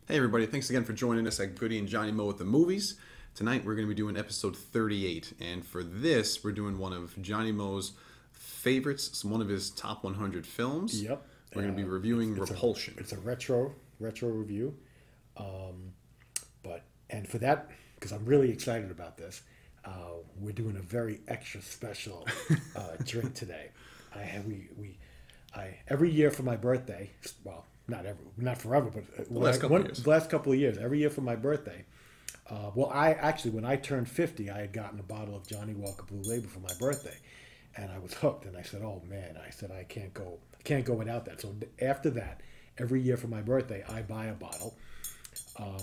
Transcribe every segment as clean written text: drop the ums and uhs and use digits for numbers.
Hey everybody, thanks again for joining us at Goody and Johnny Mo with the Movies. Tonight we're going to be doing episode 38, and for this we're doing one of Johnny Mo's favorites, one of his top 100 films. Yep. We're going to be reviewing It's Repulsion. It's a retro review, and for that, because I'm really excited about this, we're doing a very extra special drink today. Every year for my birthday. Well, not forever, but The last couple of years. the last couple of years, every year for my birthday. When I turned 50, I had gotten a bottle of Johnny Walker Blue Label for my birthday, and I was hooked. And I said, "Oh man," I said, "I can't go without that." So after that, every year for my birthday, I buy a bottle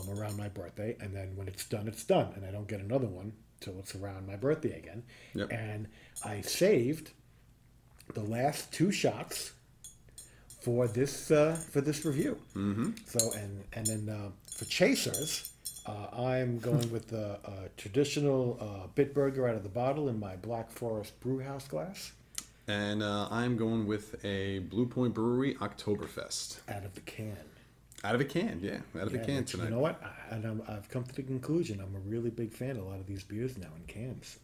around my birthday, and then when it's done, and I don't get another one till it's around my birthday again. Yep. And I saved the last two shots for this review. Mm-hmm. So and then for chasers, I'm going with the traditional Bitburger out of the bottle in my Black Forest Brewhouse glass And I'm going with a Blue Point Brewery Oktoberfest. out of the can. Out of a can, yeah. Out of a can Which, tonight. you know what? I've come to the conclusion I'm a really big fan of a lot of these beers now in cans.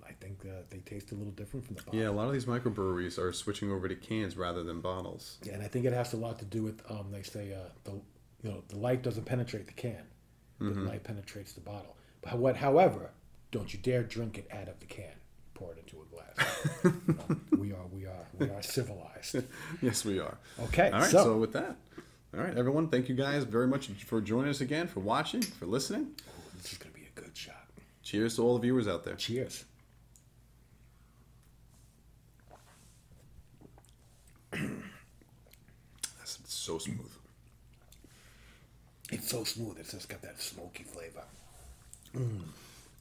I think they taste a little different from the bottle. Yeah, a lot of these microbreweries are switching over to cans rather than bottles. Yeah, and I think it has a lot to do with they say the light doesn't penetrate the can, the light penetrates the bottle. However, don't you dare drink it out of the can. Pour it into a glass. We are civilized. Yes, we are. Okay, All right, so- so with that, all right, everyone, thank you guys very much for joining us again, for watching, for listening. This is gonna be a good shot. Cheers to all the viewers out there. Cheers. That's so smooth. It's so smooth. It's just got that smoky flavor.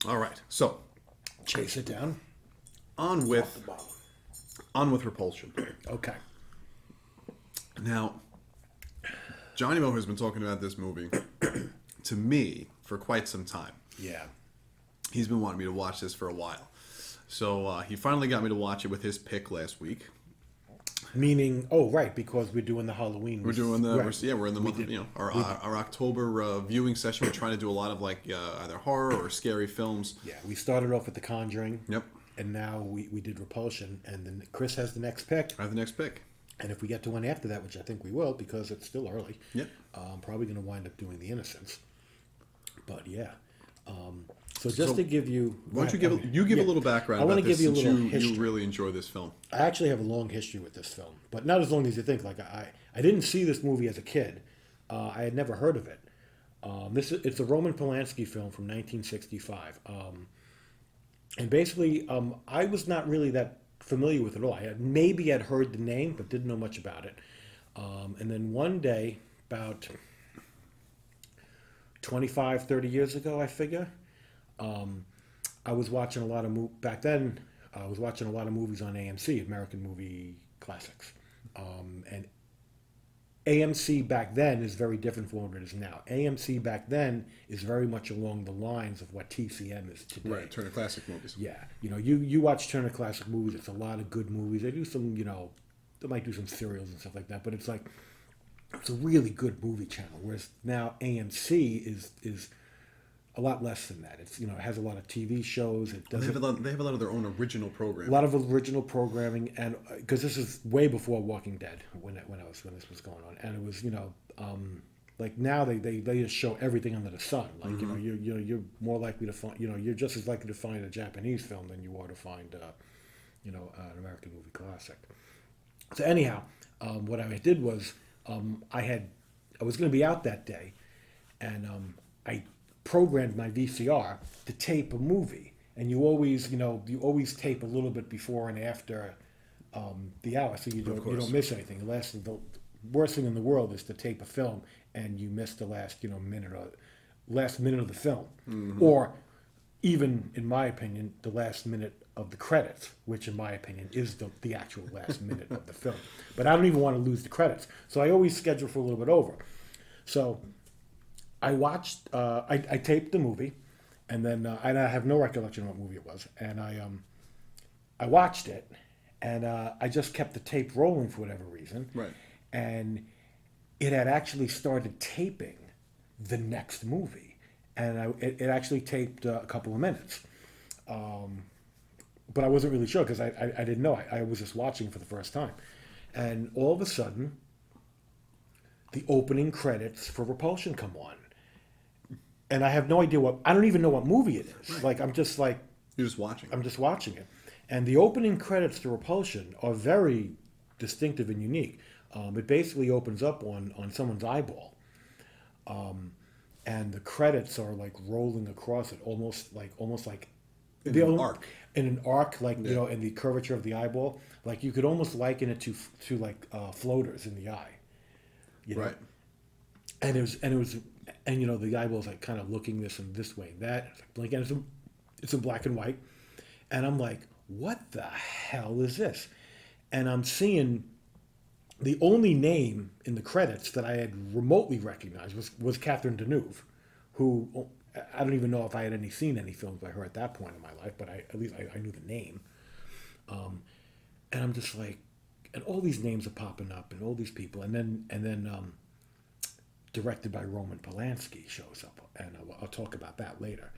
All right, so Chase it down. on Off the with bottle. Repulsion. Okay. Now, Johnny Mo has been talking about this movie to me for quite some time. Yeah. He's been wanting me to watch this for a while. So he finally got me to watch it with his pick last week. Meaning, oh right, because we're doing the Halloween. We're doing the right. we're in the month of, our October viewing session. We're trying to do a lot of like either horror or scary films. Yeah, we started off with The Conjuring. Yep. And now we did Repulsion, and then Chris has the next pick. I have the next pick. And if we get to one after that, which I think we will, because it's still early, Yep. I'm probably going to wind up doing The Innocents. But yeah, so just to give you, Why don't you give a little background I want about to this, give you a since little history. you really enjoy this film. I actually have a long history with this film, but not as long as you think. Like I didn't see this movie as a kid. I had never heard of it. It's a Roman Polanski film from 1965, and basically, I was not really that familiar with it at all. Maybe I'd heard the name, but didn't know much about it. And then one day, about 25, 30 years ago, I figure, I was watching a lot of back then. I was watching a lot of movies on AMC, American Movie Classics, and AMC back then is very different from what it is now. AMC back then is very much along the lines of what TCM is today. Right, Turner Classic Movies. Yeah, you watch Turner Classic Movies. It's a lot of good movies. They do some, they might do some serials and stuff like that. But it's a really good movie channel. Whereas now AMC is a lot less than that. It's it has a lot of TV shows. It They does have a lot of their own original a programming. lot of original programming, and because this is way before Walking Dead when this was going on, and it was like now they just show everything under the sun. Like you're more likely to find you're just as likely to find a Japanese film than you are to find an American Movie Classic. So anyhow, what I did was I was going to be out that day, and I programmed my VCR to tape a movie. And you always tape a little bit before and after the hour, so you don't miss anything. The worst thing in the world is to tape a film and you miss the last minute of the film, or even in my opinion the last minute of the credits, which in my opinion is the actual last minute of the film. But I don't even want to lose the credits, so I always schedule for a little bit over. So I watched, I taped the movie, and then I have no recollection of what movie it was, and I watched it, and I just kept the tape rolling for whatever reason, Right. and it had actually started taping the next movie, and it actually taped a couple of minutes. But I wasn't really sure because I didn't know. I was just watching for the first time. And all of a sudden, the opening credits for Repulsion come on. And I have no idea I don't even know what movie it is. Like, I'm just like... You're just watching. I'm just watching it. And the opening credits to Repulsion are very distinctive and unique. It basically opens up on someone's eyeball. And the credits are like rolling across it, almost like in an arc. In an arc, like in the curvature of the eyeball, like you could almost liken it to like floaters in the eye, Right. And it was the eyeball's like kind of looking this and this way and that. It's like blinking. It's in black and white, and I'm like, what the hell is this? And I'm seeing the only name in the credits that I had remotely recognized was Catherine Deneuve, who I don't even know if I had seen any films by her at that point in my life, but at least I knew the name. And I'm just like, and all these names are popping up, and all these people, and then directed by Roman Polanski shows up, and I'll talk about that later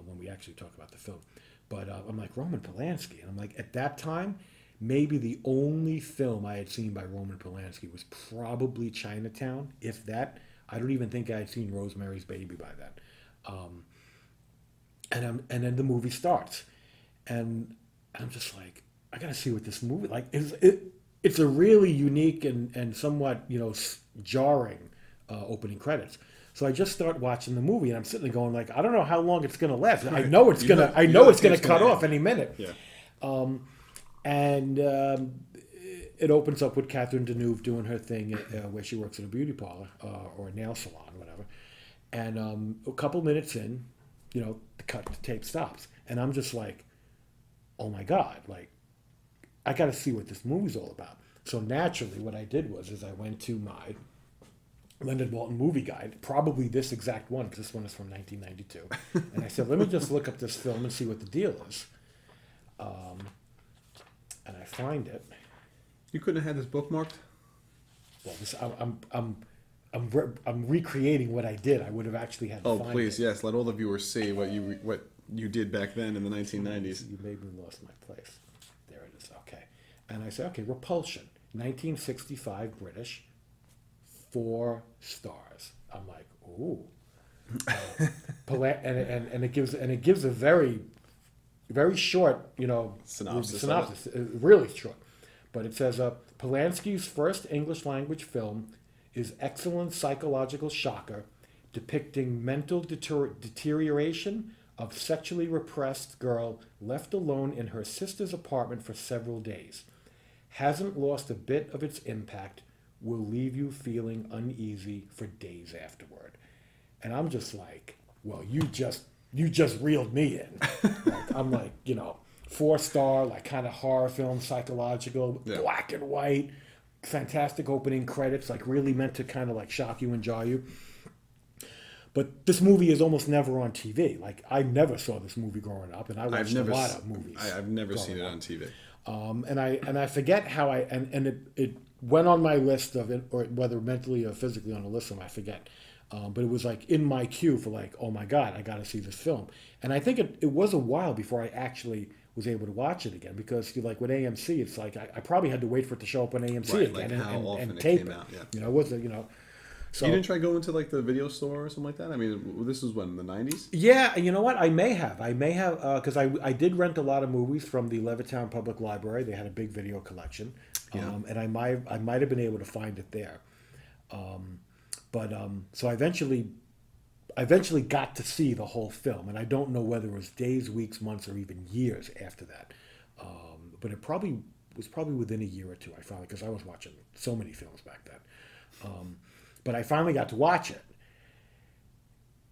when we actually talk about the film. But I'm like, Roman Polanski, and I'm like, at that time, maybe the only film I had seen by Roman Polanski was probably Chinatown, if that. I don't even think I had seen Rosemary's Baby by then. And then the movie starts, and I'm just like, I gotta see what this movie like. It's a really unique and somewhat jarring opening credits. So I just start watching the movie, and I'm sitting there going like, I don't know how long it's gonna last. Right. I know it's gonna cut off any minute. Yeah. And it opens up with Catherine Deneuve doing her thing where she works at a beauty parlor or a nail salon, whatever. And a couple minutes in, the tape stops, and I'm just like, oh my God, like, I got to see what this movie's all about. So naturally, what I did was I went to my Leonard Maltin movie guide, probably this exact one, because this one is from 1992, and I said, let me just look up this film and see what the deal is. And I find it. You couldn't have had this bookmarked? Well, I'm recreating what I did. I would have actually had to find it. Oh, please, yes. Let all the viewers see what you did back then in the 1990s. You made me lost my place. There it is. Okay. And I said, okay, Repulsion, 1965 British, 4 stars. I'm like, ooh. And it gives a very, very short, synopsis. Really short. But it says, Polanski's first English language film is excellent psychological shocker depicting mental deterioration of sexually repressed girl left alone in her sister's apartment for several days. Hasn't lost a bit of its impact, will leave you feeling uneasy for days afterward. And I'm just like, well, you just reeled me in. I'm like, 4-star, like kind of horror film, psychological, black and white, fantastic opening credits, like really meant to kind of like shock you and jar you. But this movie is almost never on TV. Like, I never saw this movie growing up, and I watched a lot of movies. I've never seen it on TV. And I forget how it went on my list of it, or whether mentally or physically on a list of them, I forget. But it was like in my queue for like, oh my God, I got to see this film. And I think it was a while before I actually was able to watch it again, because like with AMC, it's like I probably had to wait for it to show up on AMC again, like and tape it. Out, it wasn't, So, you didn't try going to like the video store or something like that? I mean, this was when, the 90s? Yeah, you know what? I may have, because I did rent a lot of movies from the Levittown Public Library. They had a big video collection, and I might have been able to find it there. So I eventually got to see the whole film, and I don't know whether it was days, weeks, months, or even years after that. But it was probably within a year or two. I finally, because I was watching so many films back then. But I finally got to watch it,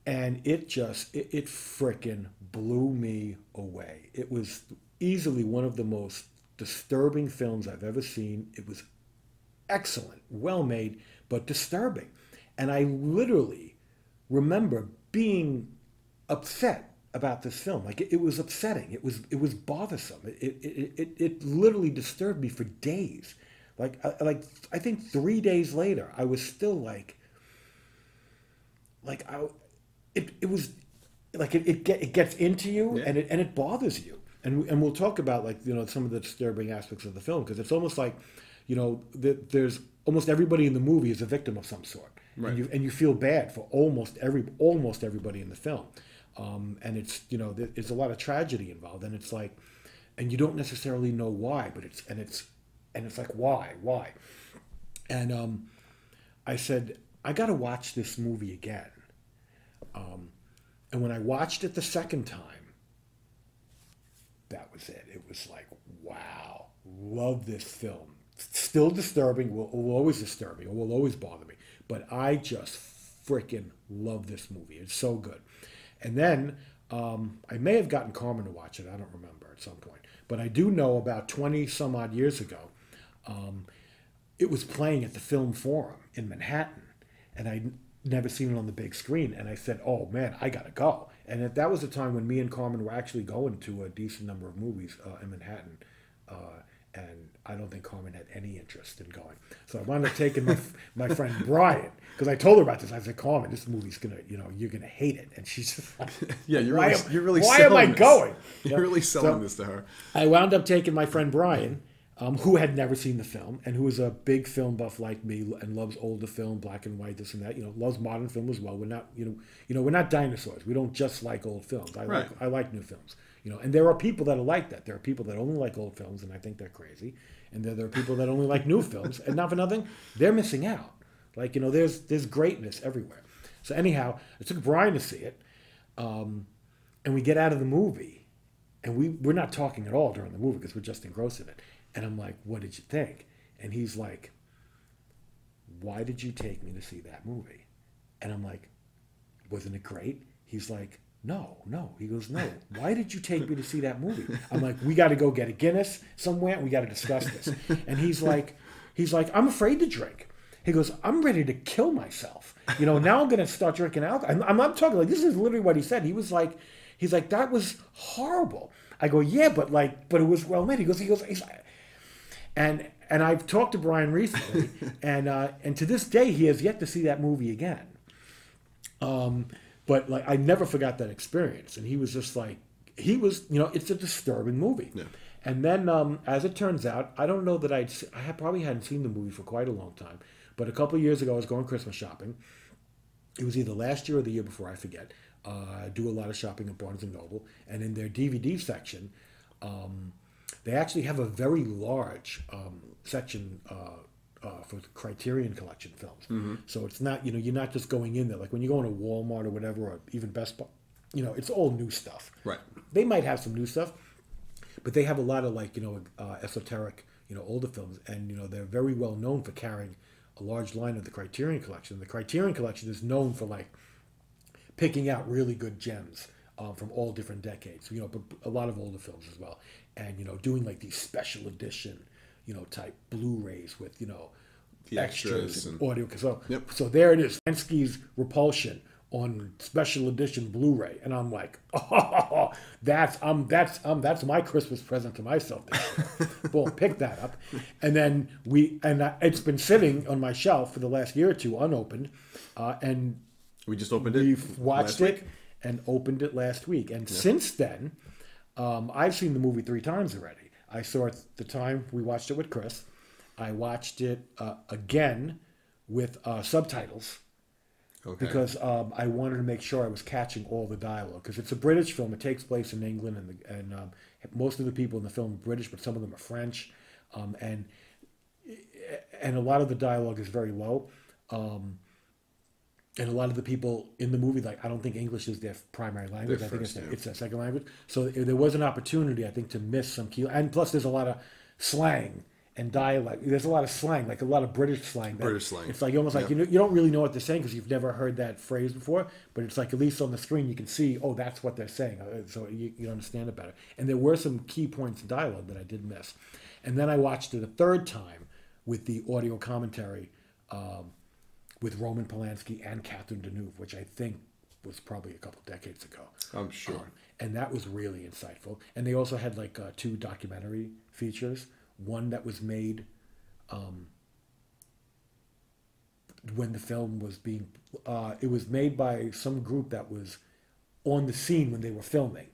and it freaking blew me away. It was easily one of the most disturbing films I've ever seen. It was excellent, well made, but disturbing. And I literally remember being upset about this film. Like, it was upsetting. It was bothersome. It literally disturbed me for days. Like I think 3 days later, I was still like, like it was like it gets into you, Yeah. and it bothers you, and we'll talk about, like, some of the disturbing aspects of the film, because it's almost like, there's almost everybody in the movie is a victim of some sort, Right. and you feel bad for almost everybody in the film, and it's there's a lot of tragedy involved, and it's like, and you don't necessarily know why, but it's like, why, and I said, I got to watch this movie again. And when I watched it the second time, that was it. It was like, wow, love this film. Still disturbing, will always disturb me, or will always bother me. But I just freaking love this movie. It's so good. And then I may have gotten Carmen to watch it. I don't remember at some point. But I do know about 20 some odd years ago, it was playing at the Film Forum in Manhattan. And I'd never seen it on the big screen. And I said, oh, man, I got to go. And that was the time when me and Carmen were actually going to a decent number of movies in Manhattan. And I don't think Carmen had any interest in going. So I wound up taking my friend Brian, because I told her about this. I said, Carmen, this movie's going to, you're going to hate it. And she's just like, yeah, you're really why am I going? You're really selling this to her. I wound up taking my friend Brian, who had never seen the film, and who is a big film buff like me, and loves older film, black and white, this and that. Loves modern film as well. We're not, we're not dinosaurs. We don't just like old films. I like new films. And there are people that are like that. There are people that only like old films, and I think they're crazy. And there are people that only like new films, and not for nothing, they're missing out. Like, there's greatness everywhere. So anyhow, I took Brian to see it, and we get out of the movie, and we're not talking at all during the movie because we're just engrossed in it. And I'm like, what did you think? And he's like, why did you take me to see that movie? And I'm like, wasn't it great? He's like, no. He goes, no. Why did you take me to see that movie? I'm like, we got to go get a Guinness somewhere. We got to discuss this. And he's like, I'm afraid to drink. He goes, I'm ready to kill myself. Now I'm going to start drinking alcohol. I'm not talking, like, this is literally what he said. He's like, that was horrible. I go, yeah, but it was well made. He goes, and I've talked to Brian recently, and to this day he has yet to see that movie again. But like, I never forgot that experience, and he was just like, it's a disturbing movie. Yeah. And then, as it turns out, I don't know that I probably hadn't seen the movie for quite a long time, but a couple of years ago I was going Christmas shopping. It was either last year or the year before, I forget. I do a lot of shopping at Barnes & Noble, and in their DVD section, they actually have a very large section for the Criterion Collection films. Mm-hmm. So it's not, you're not just going in there. Like when you go into Walmart or whatever, or even Best Buy, it's all new stuff. Right. They might have some new stuff, but they have a lot of esoteric, older films. And, they're very well known for carrying a large line of the Criterion Collection. The Criterion Collection is known for picking out really good gems from all different decades, but a lot of older films as well. And, doing these special edition, type Blu-rays with, the extras and audio. So, yep. So there it is, Fensky's Repulsion on special edition Blu-ray. And I'm like, oh, that's my Christmas present to myself this year. Boom, pick that up. And then it's been sitting on my shelf for the last year or two unopened. And we just opened it. We've watched it and opened it last week. And since then, I've seen the movie 3 times already. I saw it the time we watched it with Chris. I watched it again with subtitles. Okay. Because I wanted to make sure I was catching all the dialogue. Because it's a British film. It takes place in England, and most of the people in the film are British, but some of them are French. And a lot of the dialogue is very low. And a lot of the people in the movie, I don't think English is their primary language. I think it's their second language. So there was an opportunity, I think, to miss some key. And plus, there's a lot of slang and dialect. There's a lot of slang, a lot of British slang. British slang. It's almost like you don't really know what they're saying because you've never heard that phrase before. But it's at least on the screen you can see, oh, that's what they're saying. So you understand it better. And there were some key points in dialogue that I did miss. And then I watched it a third time with the audio commentary with Roman Polanski and Catherine Deneuve, which I think was probably a couple decades ago. I'm sure. And that was really insightful. And they also had 2 documentary features. One that was made when the film was being. It was made by some group that was on the scene when they were filming.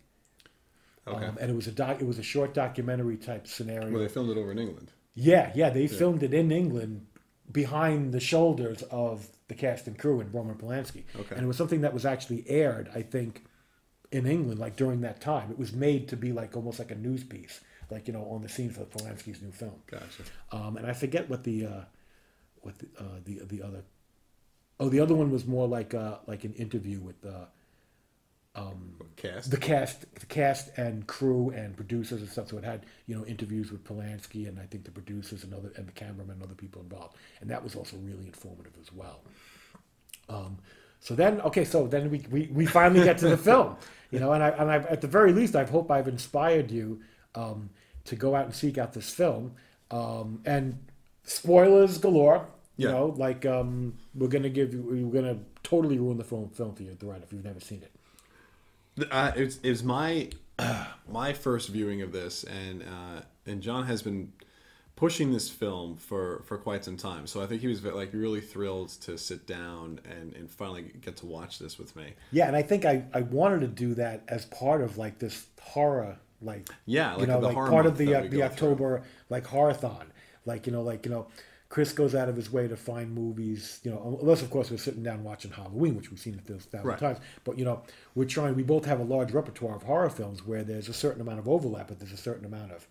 Okay. And it was It was a short documentary type scenario. Well, they filmed it over in England. Yeah, they filmed it in England behind the shoulders of the cast and crew and Roman Polanski. Okay. And it was something that was actually aired, I think, in England, like during that time. It was made to be like almost like a news piece, like, you know, on the scene for Polanski's new film. Gotcha. And I forget what the other. Oh, the other one was more like an interview with Cast. the cast and crew and producers and stuff. So it had, you know, interviews with Polanski and I think the producers and the cameramen and other people involved, and that was also really informative as well. So then we finally get to the film, you know, and I at the very least I hope I've inspired you to go out and seek out this film, and spoilers galore. You know, like we're gonna totally ruin the film for you, right, if you've never seen it. It's my first viewing of this, and John has been pushing this film for quite some time. So I think he was like really thrilled to sit down and finally get to watch this with me. Yeah, and I think I wanted to do that as part of like this horror, like, yeah, like, you know, the like horror part of month that we the go October like horathon, like you know. Chris goes out of his way to find movies, you know, unless, of course, we're sitting down watching Halloween, which we've seen 1,000 times. But, you know, we both have a large repertoire of horror films where there's a certain amount of overlap, but there's a certain amount of,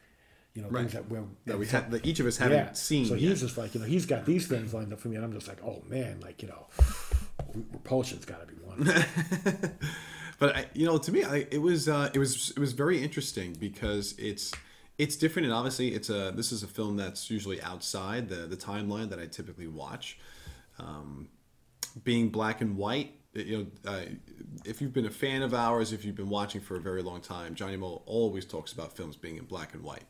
you know, things that each of us haven't seen. So he's just like, you know, he's got these things lined up for me, and I'm just like, oh, man, like, you know, Repulsion's got to be one. But, you know, to me, it was very interesting because it's different, and obviously this is a film that's usually outside the timeline that I typically watch. Being black and white, you know, if you've been a fan of ours, if you've been watching for a very long time, Johnny Mo always talks about films being in black and white,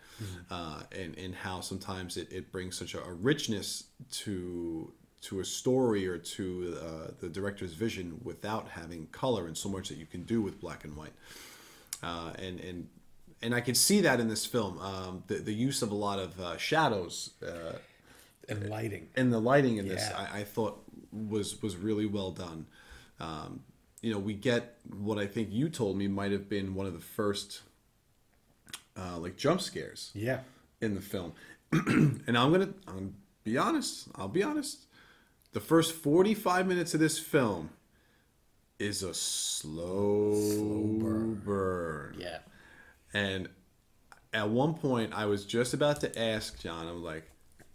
and how sometimes it brings such a richness to a story or to the director's vision without having color, and so much that you can do with black and white, and I could see that in this film, the use of a lot of shadows and lighting. And the lighting in this, I thought was really well done. You know, we get what I think you told me might have been one of the first like jump scares. Yeah. In the film, and I'm be honest. I'll be honest. The first 45 minutes of this film is a slow burn. Yeah. And at one point, I was just about to ask John, I was like,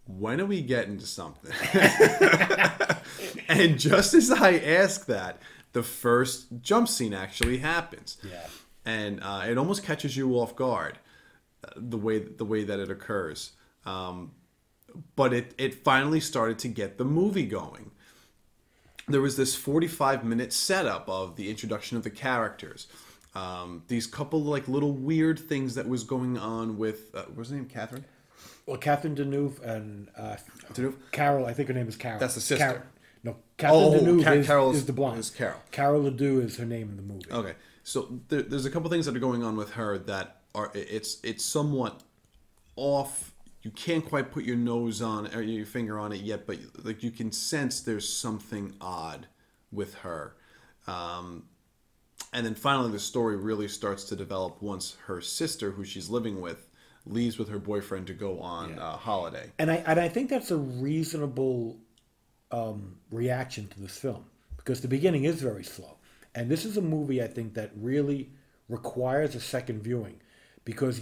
when are we getting to something? And just as I asked that, the first jump scene actually happens. Yeah. And it almost catches you off guard, the way that it occurs. But it finally started to get the movie going. There was this 45-minute setup of the introduction of the characters. These couple like little weird things that was going on with what's her name, Catherine? Well, Catherine Deneuve and Deneuve? Carol. I think her name is Carol. That's the sister. Catherine Deneuve Carol's is the blonde. Is Carol. Carol Ledoux is her name in the movie. Okay, so there's a couple things that are going on with her that are it's somewhat off. You can't quite put your nose on or your finger on it yet, but like you can sense there's something odd with her. And then finally, the story really starts to develop once her sister, who she's living with, leaves with her boyfriend to go on a holiday. And I think that's a reasonable reaction to this film, because the beginning is very slow. And this is a movie, I think, that really requires a second viewing, because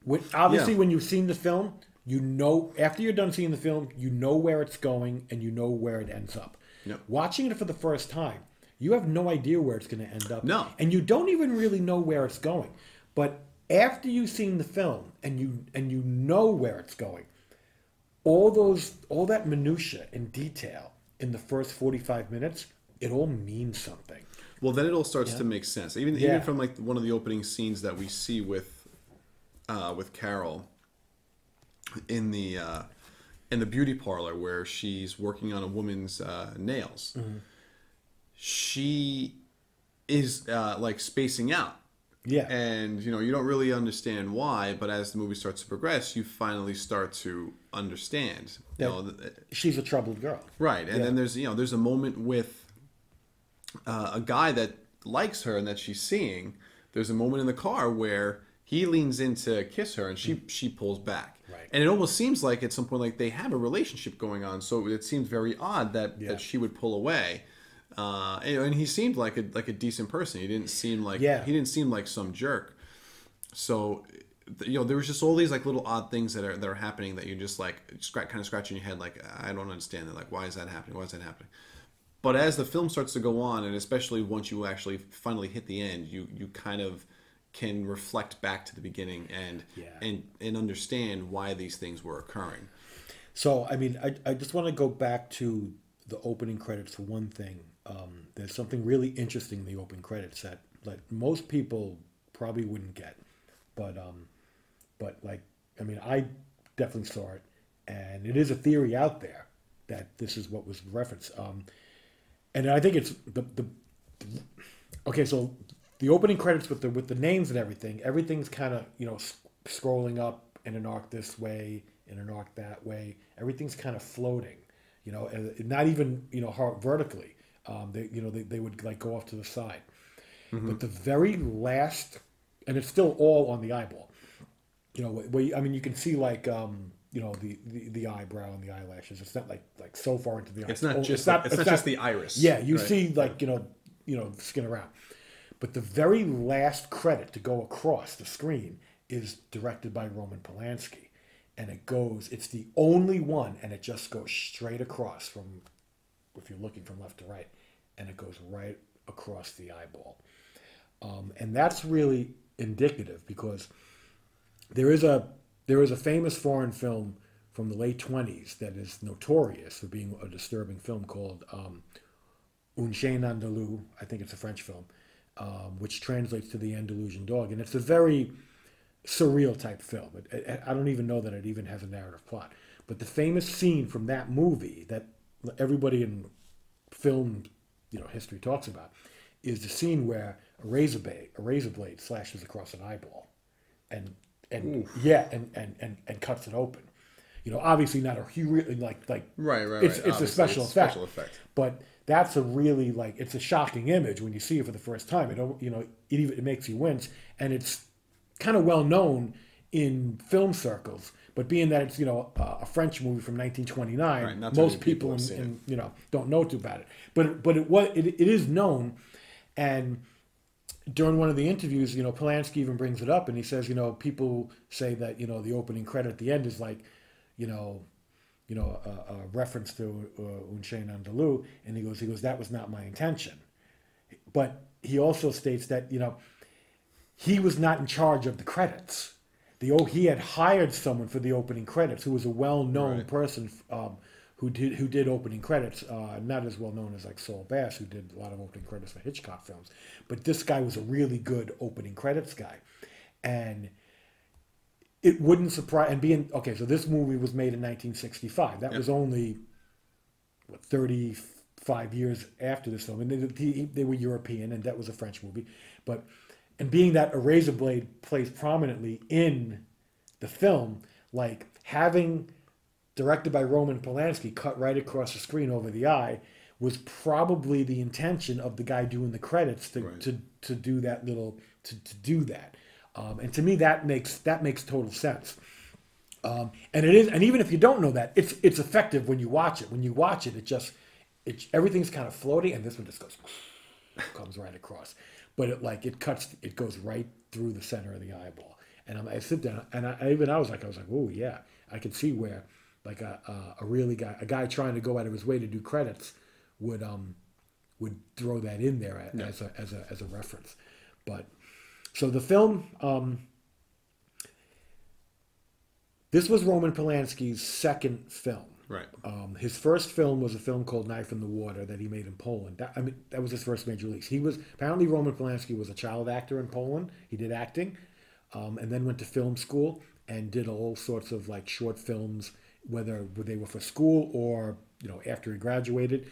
when you've seen the film, you know, after you're done seeing the film, you know where it's going and you know where it ends up. Yep. Watching it for the first time, you have no idea where it's going to end up. No. And you don't even really know where it's going. But after you've seen the film and you know where it's going, all that minutia and detail in the first 45 minutes, it all means something. Well, then it all starts to make sense. Even from like one of the opening scenes that we see with Carol in the beauty parlor where she's working on a woman's nails. Mm-hmm. She is like spacing out. Yeah. And you don't really understand why, but as the movie starts to progress, you finally start to understand. She's a troubled girl. Right, and then there's a moment with a guy that likes her and that she's seeing. There's a moment in the car where he leans in to kiss her, and she pulls back. Right. And it almost seems like at some point like they have a relationship going on. So it seems very odd that she would pull away. And he seemed like a decent person. He didn't seem like some jerk. So there was just all these like little odd things that are happening that you just like kind of scratching your head like, I don't understand it. Like, why is that happening? Why is that happening? But as the film starts to go on, and especially once you actually finally hit the end, you kind of can reflect back to the beginning and understand why these things were occurring. So, I mean, I just want to go back to the opening credits for one thing. There's something really interesting in the opening credits that like most people probably wouldn't get, but like, I mean, I definitely saw it, and it is a theory out there that this is what was referenced. And I think it's okay. So the opening credits with the names and everything's kind of scrolling up in an arc this way, in an arc that way. Everything's kind of floating, and not even vertically. They would like go off to the side. Mm-hmm. But the very last, and it's still all on the eyeball. You can see like the eyebrow and the eyelashes. It's not like so far into the eye. It's not just the iris. Yeah, you see like skin around. But the very last credit to go across the screen is directed by Roman Polanski, and it's the only one, and it just goes straight across from, if you're looking from left to right, and it goes right across the eyeball. And that's really indicative because there is a famous foreign film from the late 1920s that is notorious for being a disturbing film called Un Chien Andalou. I think it's a French film, which translates to The Andalusian Dog. And it's a very surreal type film. I don't even know that it even has a narrative plot. But the famous scene from that movie that everybody in film history talks about is the scene where a razor blade slashes across an eyeball and cuts it open. Obviously not a huge like right. It's a special effect. But that's a really it's a shocking image when you see it for the first time. It makes you wince, and it's kind of well known in film circles. But being that it's a French movie from 1929, right, most people don't know too about it. But it is known, and during one of the interviews, Polanski even brings it up, and he says, people say that the opening credit at the end is like, a reference to Un Chien Andalou, and he goes, that was not my intention. But he also states that he was not in charge of the credits. He had hired someone for the opening credits who was a well-known person who did opening credits, not as well known as like Saul Bass, who did a lot of opening credits for Hitchcock films. But this guy was a really good opening credits guy, and it wouldn't surprise. And so this movie was made in 1965. That was only 35 years after this film, and they were European, and that was a French movie, And being that a razor blade plays prominently in the film, like having directed by Roman Polanski cut right across the screen over the eye was probably the intention of the guy doing the credits to do that to do that. And to me that makes total sense. And it is, and even if you don't know that, it's effective when you watch it. When you watch it, everything's kind of floating, and this one just comes right across. But it goes right through the center of the eyeball. And I sit down, and I was like, oh yeah, I could see where like a guy trying to go out of his way to do credits would throw that in there as a reference. But so the film, this was Roman Polanski's second film. Right. His first film was a film called Knife in the Water that he made in Poland. That was his first major release. Apparently Roman Polanski was a child actor in Poland. He did acting, and then went to film school and did all sorts of like short films, whether they were for school or after he graduated.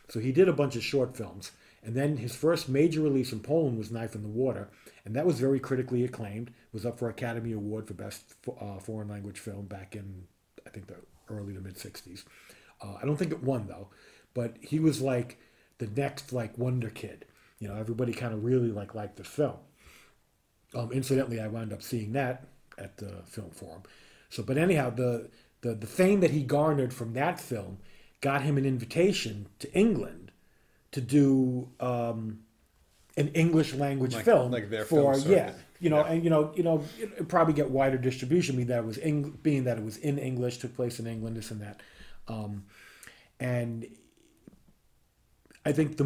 So he did a bunch of short films, And then his first major release in Poland was Knife in the Water, and that was very critically acclaimed. It was up for Academy Award for Best Foreign Language Film back in, I think, the early to mid 60s. I don't think it won, though, but he was like the next like wonder kid. You know, everybody kind of really liked the film. Incidentally, I wound up seeing that at the film forum. So, but anyhow, the fame that he garnered from that film got him an invitation to England to do an English language film like their for film circuit. and it'd probably get wider distribution, being that it was in English, took place in England, this and that, and I think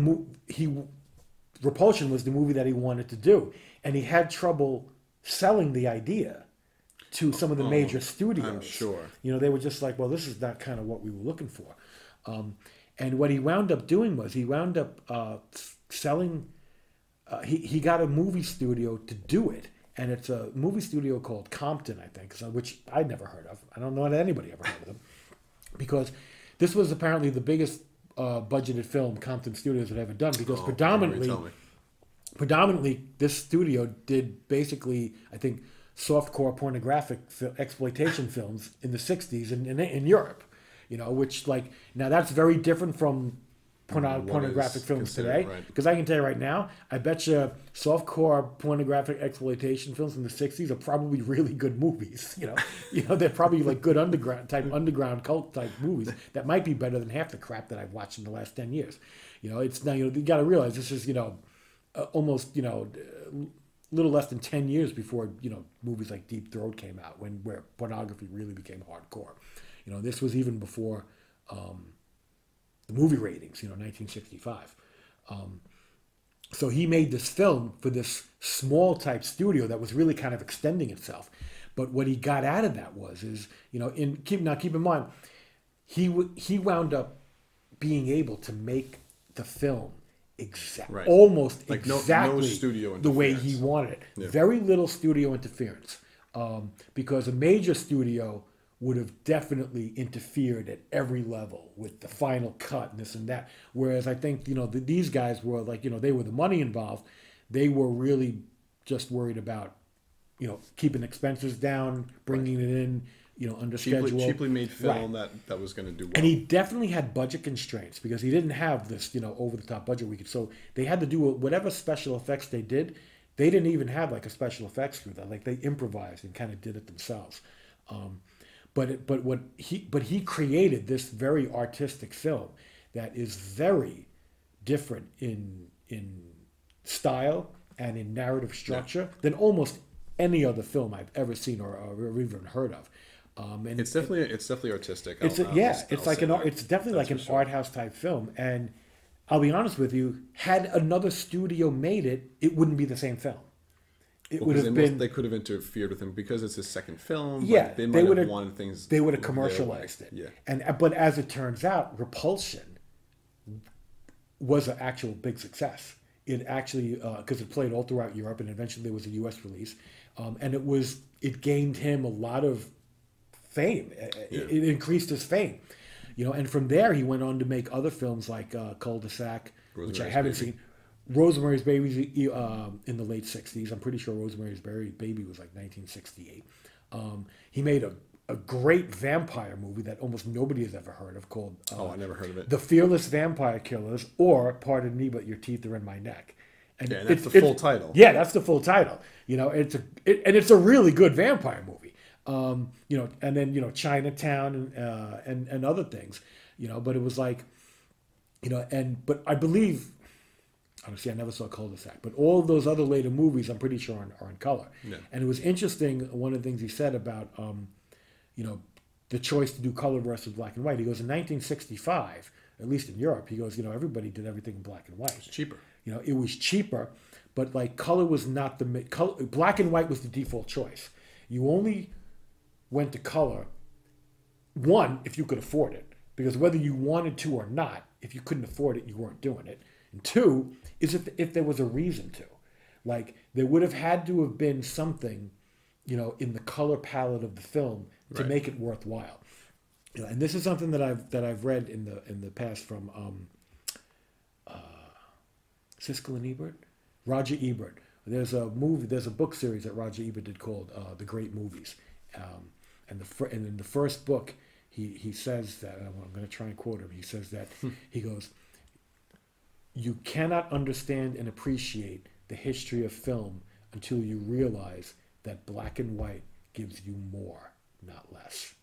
Repulsion was the movie that he wanted to do, and he had trouble selling the idea to some of the major studios. I'm sure. You know, they were just like, well, this is not kind of what we were looking for. And what he wound up doing was he wound up selling, he got a movie studio to do it. And it's a movie studio called Compton, I think, which I'd never heard of. I don't know that anybody ever heard of them. Because this was apparently the biggest budgeted film Compton Studios had ever done. Because predominantly this studio did basically, I think, softcore pornographic exploitation films in the 60s in Europe. You know, which like, now that's very different from pornographic films today. Because I can tell you right now, I bet you softcore pornographic exploitation films in the 60s are probably really good movies. You know, they're probably like good underground cult type movies that might be better than half the crap that I've watched in the last 10 years. You know, it's now, you got to realize this is, almost, little less than 10 years before, movies like Deep Throat came out, where pornography really became hardcore. You know, this was even before the movie ratings, 1965. So he made this film for this small type studio that was really kind of extending itself. But what he got out of that keep in mind, he wound up being able to make the film almost like exactly no studio the way he wanted it. Yeah. Very little studio interference, because a major studio would have definitely interfered at every level with the final cut and this and that. Whereas I think, these guys were like, they were the money involved. They were really just worried about, keeping expenses down, bringing it in, under schedule. Cheaply made film that was going to do well. And he definitely had budget constraints because he didn't have this, over the top budget so they had to do whatever special effects they did. They didn't even have like a special effects crew that, like, they improvised and kind of did it themselves. But he created this very artistic film that is very different in style and in narrative structure than almost any other film I've ever seen or even heard of. And it's definitely artistic. It's definitely like an art house type film. And I'll be honest with you, had another studio made it, it wouldn't be the same film. They could have interfered with him because it's his second film. Yeah, they might have wanted things. They would have commercialized it. Yeah, but as it turns out, Repulsion was an actual big success. It actually, because it played all throughout Europe, and eventually there was a U.S. release, and it gained him a lot of fame. It increased his fame, and from there he went on to make other films like Cul-de-sac, which I haven't seen. Rosemary's Baby in the late 60s. I'm pretty sure Rosemary's Baby was like 1968. He made a great vampire movie that almost nobody has ever heard of called I never heard of it. The Fearless Vampire Killers, or Pardon Me, But Your Teeth Are in My Neck. And that's the full title. Yeah, that's the full title. It's a really good vampire movie. And then Chinatown and other things. But it was like, but I believe. Honestly, I never saw Cul-de-sac, but all of those other later movies, I'm pretty sure are in color. Yeah. And it was interesting. One of the things he said about, the choice to do color versus black and white. He goes, in 1965, at least in Europe, he goes, everybody did everything in black and white. It's cheaper. It was cheaper, but like color was not black and white was the default choice. You only went to color, one, if you could afford it, because whether you wanted to or not, if you couldn't afford it, you weren't doing it. And two, is if there was a reason to. Like, there would have had to have been something, in the color palette of the film to make it worthwhile. And this is something that I've read in the past from Siskel and Ebert, Roger Ebert. There's a movie, there's a book series that Roger Ebert did called The Great Movies, and in the first book, he says that, and I'm going to try and quote him. He says that he goes, "You cannot understand and appreciate the history of film until you realize that black and white gives you more, not less."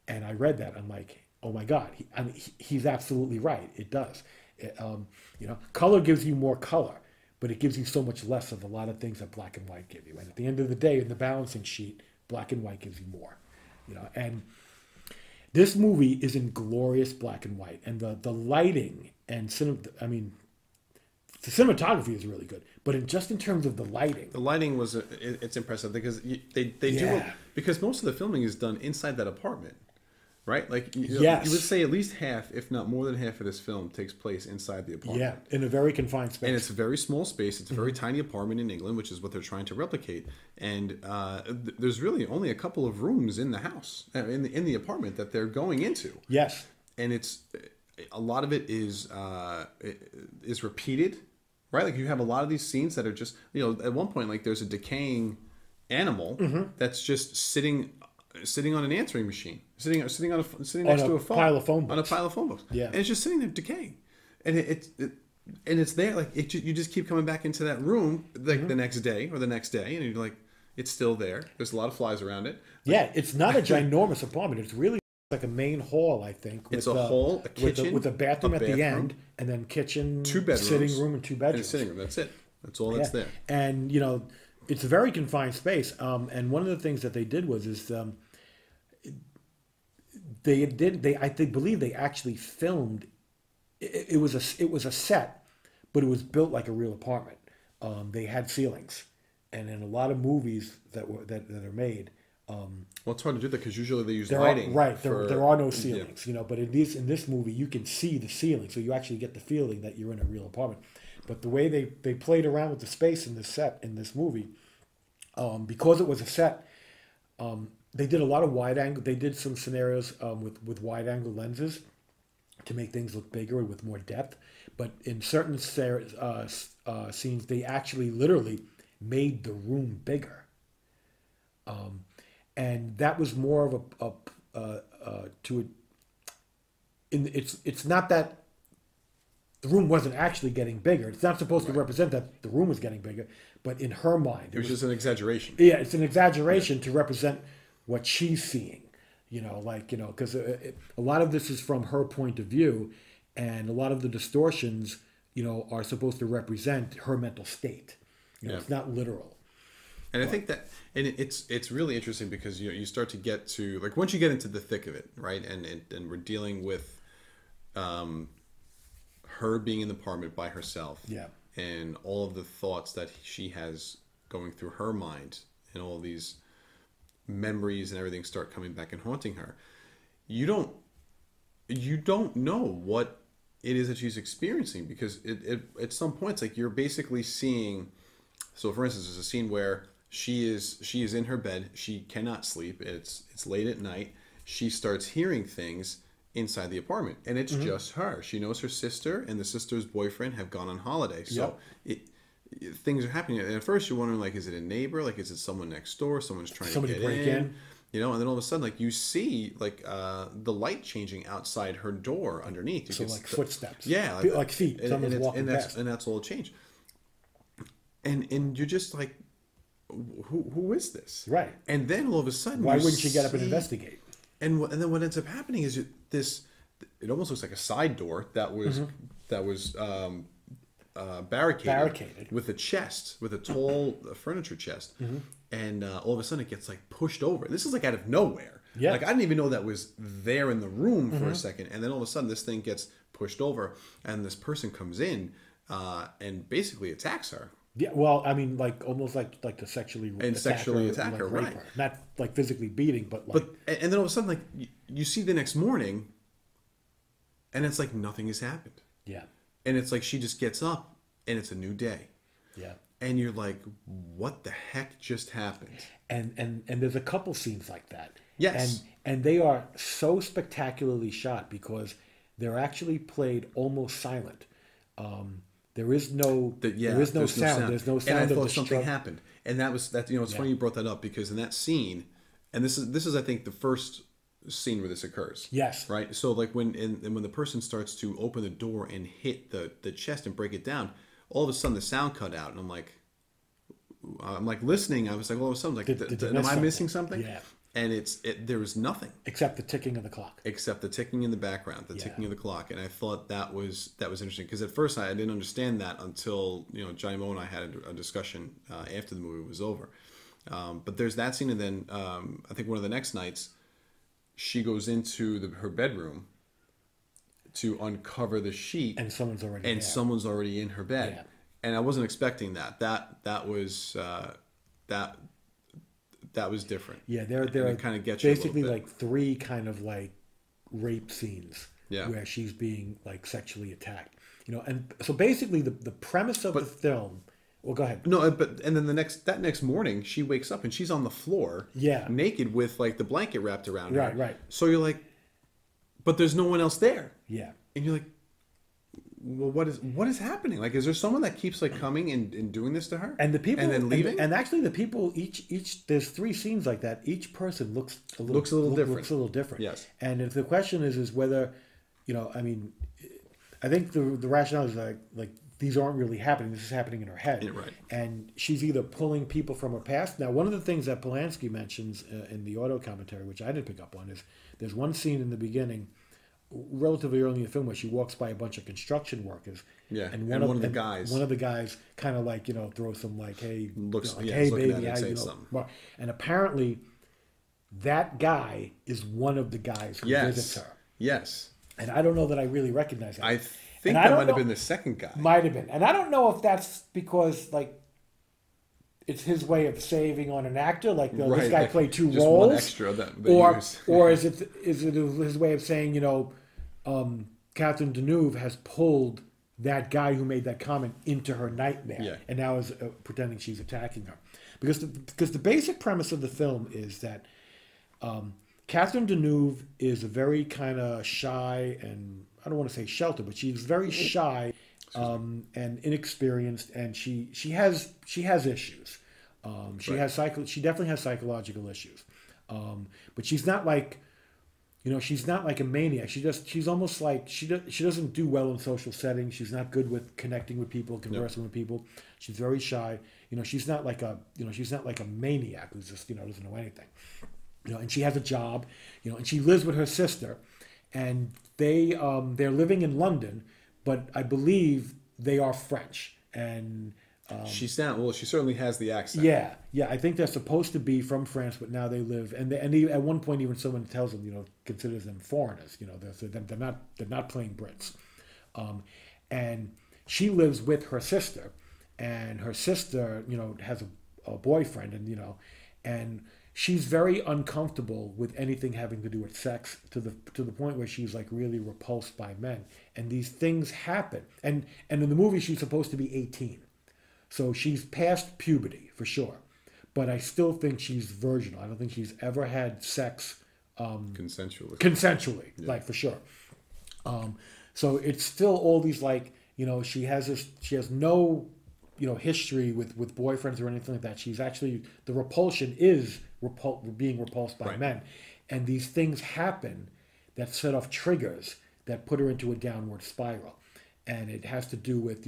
And I read that. I'm like, oh my God, he's absolutely right. It does. Color gives you more color, but it gives you so much less of a lot of things that black and white give you. And at the end of the day, in the balancing sheet, black and white gives you more. And this movie is in glorious black and white, and the lighting and the cinematography is really good, but just in terms of the lighting was it's impressive because they do, because most of the filming is done inside that apartment, right? Like you would say at least half, if not more than half of this film takes place inside the apartment. Yeah, in a very confined space. And it's a very small space. It's a very tiny apartment in England, which is what they're trying to replicate. And there's really only a couple of rooms in the house, in the apartment that they're going into. Yes. And it's a lot of it is repeated, right? Like you have a lot of these scenes that are just, at one point, like there's a decaying animal that's just sitting on an answering machine, sitting next to a phone, pile of phone books. On a pile of phone books. Yeah, and it's just sitting there decaying, and it's there. Like you just keep coming back into that room like the next day or the next day, and you're like, it's still there. There's a lot of flies around it. Yeah, it's not a ginormous apartment. It's really like a main hall, I think. It's a hall, a kitchen, with a bathroom at the end, and then kitchen, 2 bedrooms, sitting room, and 2 bedrooms. And a sitting room. That's it. That's all that's there. And it's a very confined space. And one of the things that they did was I believe they actually filmed. It was a set, but it was built like a real apartment. They had ceilings, and in a lot of movies that are made. Well, it's hard to do that because usually they use lighting. There are no ceilings, but in this movie you can see the ceiling, so you actually get the feeling that you're in a real apartment. But the way they played around with the space in this movie, because it was a set, they did a lot of wide angle. They did some scenarios with wide angle lenses to make things look bigger and with more depth. But in certain scenes, they actually literally made the room bigger. And that was more of it's not that the room wasn't actually getting bigger. It's not supposed to represent that the room was getting bigger, but in her mind, it was just an exaggeration. Yeah, it's an exaggeration to represent what she's seeing. Because a lot of this is from her point of view, and a lot of the distortions, are supposed to represent her mental state. It's not literal. And I think that, and it's really interesting because you start to get to, like, once you get into the thick of it, right? And we're dealing with her being in the apartment by herself. Yeah. And all of the thoughts that she has going through her mind, and all these memories and everything start coming back and haunting her. You don't know what it is that she's experiencing, because it at some points, like, you're basically seeing. So for instance, there's a scene where she is in her bed. She cannot sleep. It's late at night. She starts hearing things inside the apartment, and it's just her. She knows her sister and the sister's boyfriend have gone on holiday. So things are happening. And at first you're wondering, like, is it a neighbor? Like, is it someone next door? Someone's trying to get break in. And then all of a sudden, like, you see, like, the light changing outside her door underneath. You like footsteps. Yeah. Like feet. Someone's walking past. And that's all changed. And you're just like, who is this? Right. And then all of a sudden, why wouldn't you get up and investigate? And then what ends up happening is it almost looks like a side door that was barricaded with a tall furniture chest, and all of a sudden it gets, like, pushed over. This is like out of nowhere. Yeah. Like, I didn't even know that was there in the room for a second, and then all of a sudden this thing gets pushed over, and this person comes in and basically attacks her. Yeah, well, I mean, like, almost like to sexually attack her, right? Her. Not like physically beating, but like. And then all of a sudden, like, you see the next morning, and it's like nothing has happened. Yeah. And it's like she just gets up, and it's a new day. Yeah. And you're like, what the heck just happened? And there's a couple scenes like that. Yes. And they are so spectacularly shot because they're actually played almost silent. There is no there's no sound. There's no sound. And I of thought the something happened, and that you know it's funny you brought that up because in that scene, and this is I think the first scene where this occurs. Yes. Right. So like when the person starts to open the door and hit the chest and break it down, all of a sudden the sound cut out, and I'm like listening. I was like, all of a sudden, like, am I missing something? Yeah. And there was nothing except the ticking of the clock. Except the ticking in the background, ticking of the clock, and I thought that was interesting because at first I didn't understand that until Johnny Mo and I had a discussion after the movie was over. But there's that scene, and then I think one of the next nights, she goes into her bedroom to uncover the sheet, and someone's already in her bed, and I wasn't expecting that. That was that was different. Yeah, there are kind of get basically like three kind of like rape scenes yeah. where she's being like sexually attacked. You know, and so basically the premise of the film. Well, go ahead. No, and then that next morning she wakes up and she's on the floor, yeah, naked with like the blanket wrapped around her. Right. So you're like, but there's no one else there. Yeah. And you're like, well, what is happening? Like, is there someone that keeps like coming and doing this to her? And the people and then leaving? And actually the people each there's three scenes like that. Each person looks a little different. Looks a little different. Yes. And if the question is whether, I mean, I think the rationale is like these aren't really happening. This is happening in her head. Yeah, right. And she's either pulling people from her past. Now, one of the things that Polanski mentions in the auto commentary, which I didn't pick up on, is there's one scene in the beginning, relatively early in the film, where she walks by a bunch of construction workers. Yeah, and one of the guys kind of like, throws some like, hey, looks, hey baby, how you know. And apparently that guy is one of the guys who visits her. Yes. And I don't know that I really recognize that. I think that might have been the second guy. Might have been. And I don't know if that's because, like, it's his way of saving on an actor, like this guy played two roles, one extra or is it his way of saying, Catherine Deneuve has pulled that guy who made that comment into her nightmare, and now is pretending she's attacking her, because the basic premise of the film is that Catherine Deneuve is a very kind of shy, and I don't want to say sheltered, but she's very shy and inexperienced, and she has issues. She definitely has psychological issues, but she's not like, she's not like a maniac. She's almost like she doesn't do well in social settings. She's not good with connecting with people, conversing with people. She's very shy. She's not like a maniac who's just doesn't know anything. And she has a job, and she lives with her sister, and they're living in London, but I believe they are French, and she certainly has the accent. Yeah. I think they're supposed to be from France, but now they live, and at one point even someone tells them, considers them foreigners. They're not plain Brits, and she lives with her sister, and her sister, has a boyfriend, and she's very uncomfortable with anything having to do with sex to the point where she's like really repulsed by men, and these things happen, and in the movie she's supposed to be 18. So she's past puberty, for sure. But I still think she's virginal. I don't think she's ever had sex consensually, like, for sure. So it's still all these, like, she has no, history with boyfriends or anything like that. She's actually, the repulsion is being repulsed by men. And these things happen that set off triggers that put her into a downward spiral. And it has to do with,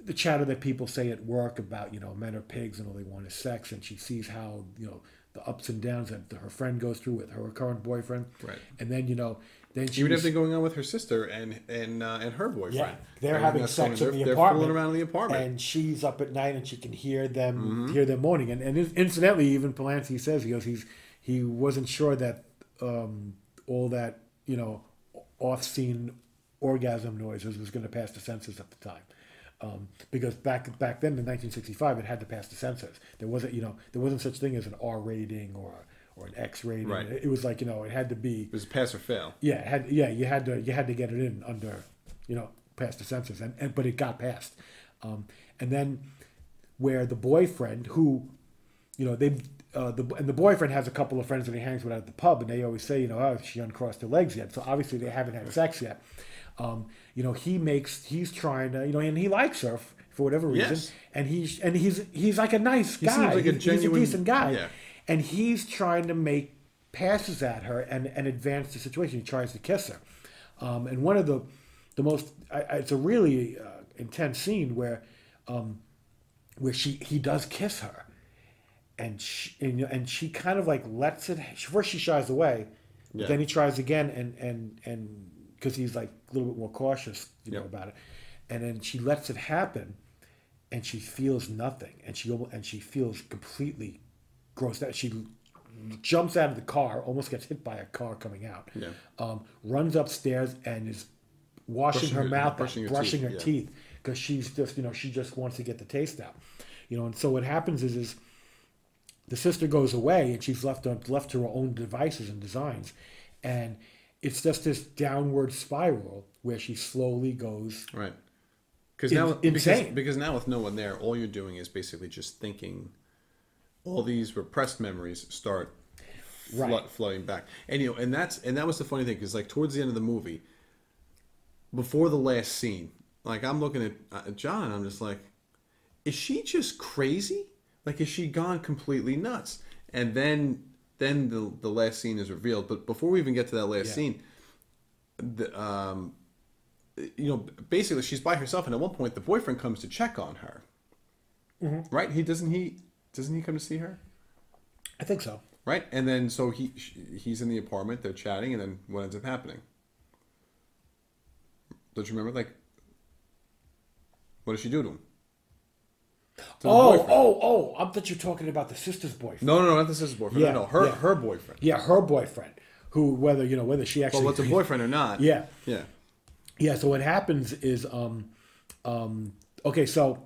the chatter that people say at work about, men are pigs and all they want is sex, and she sees how, the ups and downs that her friend goes through with her current boyfriend. Right. And then, then she even everything going on with her sister and her boyfriend. Yeah, they're having sex in the apartment. They're fooling around in the apartment, and she's up at night and she can hear them moaning. And incidentally, even Polanski says he wasn't sure that all that off-scene orgasm noises was going to pass the censors at the time. Because back then in 1965, it had to pass the censors. There wasn't such thing as an R rating or an X rating. Right. It was like, it had to be. It was pass or fail. Yeah, you had to get it in under, past the censors, but it got passed. And then where the boyfriend, who, and the boyfriend has a couple of friends that he hangs with at the pub, and they always say, oh, she uncrossed her legs yet. So obviously they haven't had sex yet. He's trying to, and he likes her for whatever reason, Yes. and he's like a nice guy. Seems like a he's genuine, a decent guy, yeah. and he's trying to make passes at her and advance the situation. He tries to kiss her, and one of the most it's a really intense scene where he does kiss her. And she kind of like lets it. First she shies away, but then he tries again, and because he's like a little bit more cautious, about it, and then she lets it happen, and she feels nothing, and she feels completely grossed out. She jumps out of the car, almost gets hit by a car coming out, runs upstairs and is washing her mouth, brushing her teeth, because she's just she just wants to get the taste out, and so what happens is the sister goes away and she's left to her own devices and designs, and it's just this downward spiral where she slowly goes insane. Because now with no one there, all you're doing is basically just thinking. All these repressed memories start flooding back, and that was the funny thing, because like towards the end of the movie, before the last scene, like I'm looking at John and I'm just like, is she just crazy? Like, is she gone completely nuts? And then the last scene is revealed. But before we even get to that last scene, basically she's by herself, and at one point the boyfriend comes to check on her. Mm-hmm. Right? Doesn't he come to see her? I think so. Right? And then so he's in the apartment. They're chatting, and then what ends up happening? Don't you remember? Like, what does she do to him? I thought you were talking about the sister's boyfriend. No, not the sister's boyfriend. No, her boyfriend. Yeah, her boyfriend. Who, whether she actually, well, what's a boyfriend or not? Yeah. So what happens is, okay, so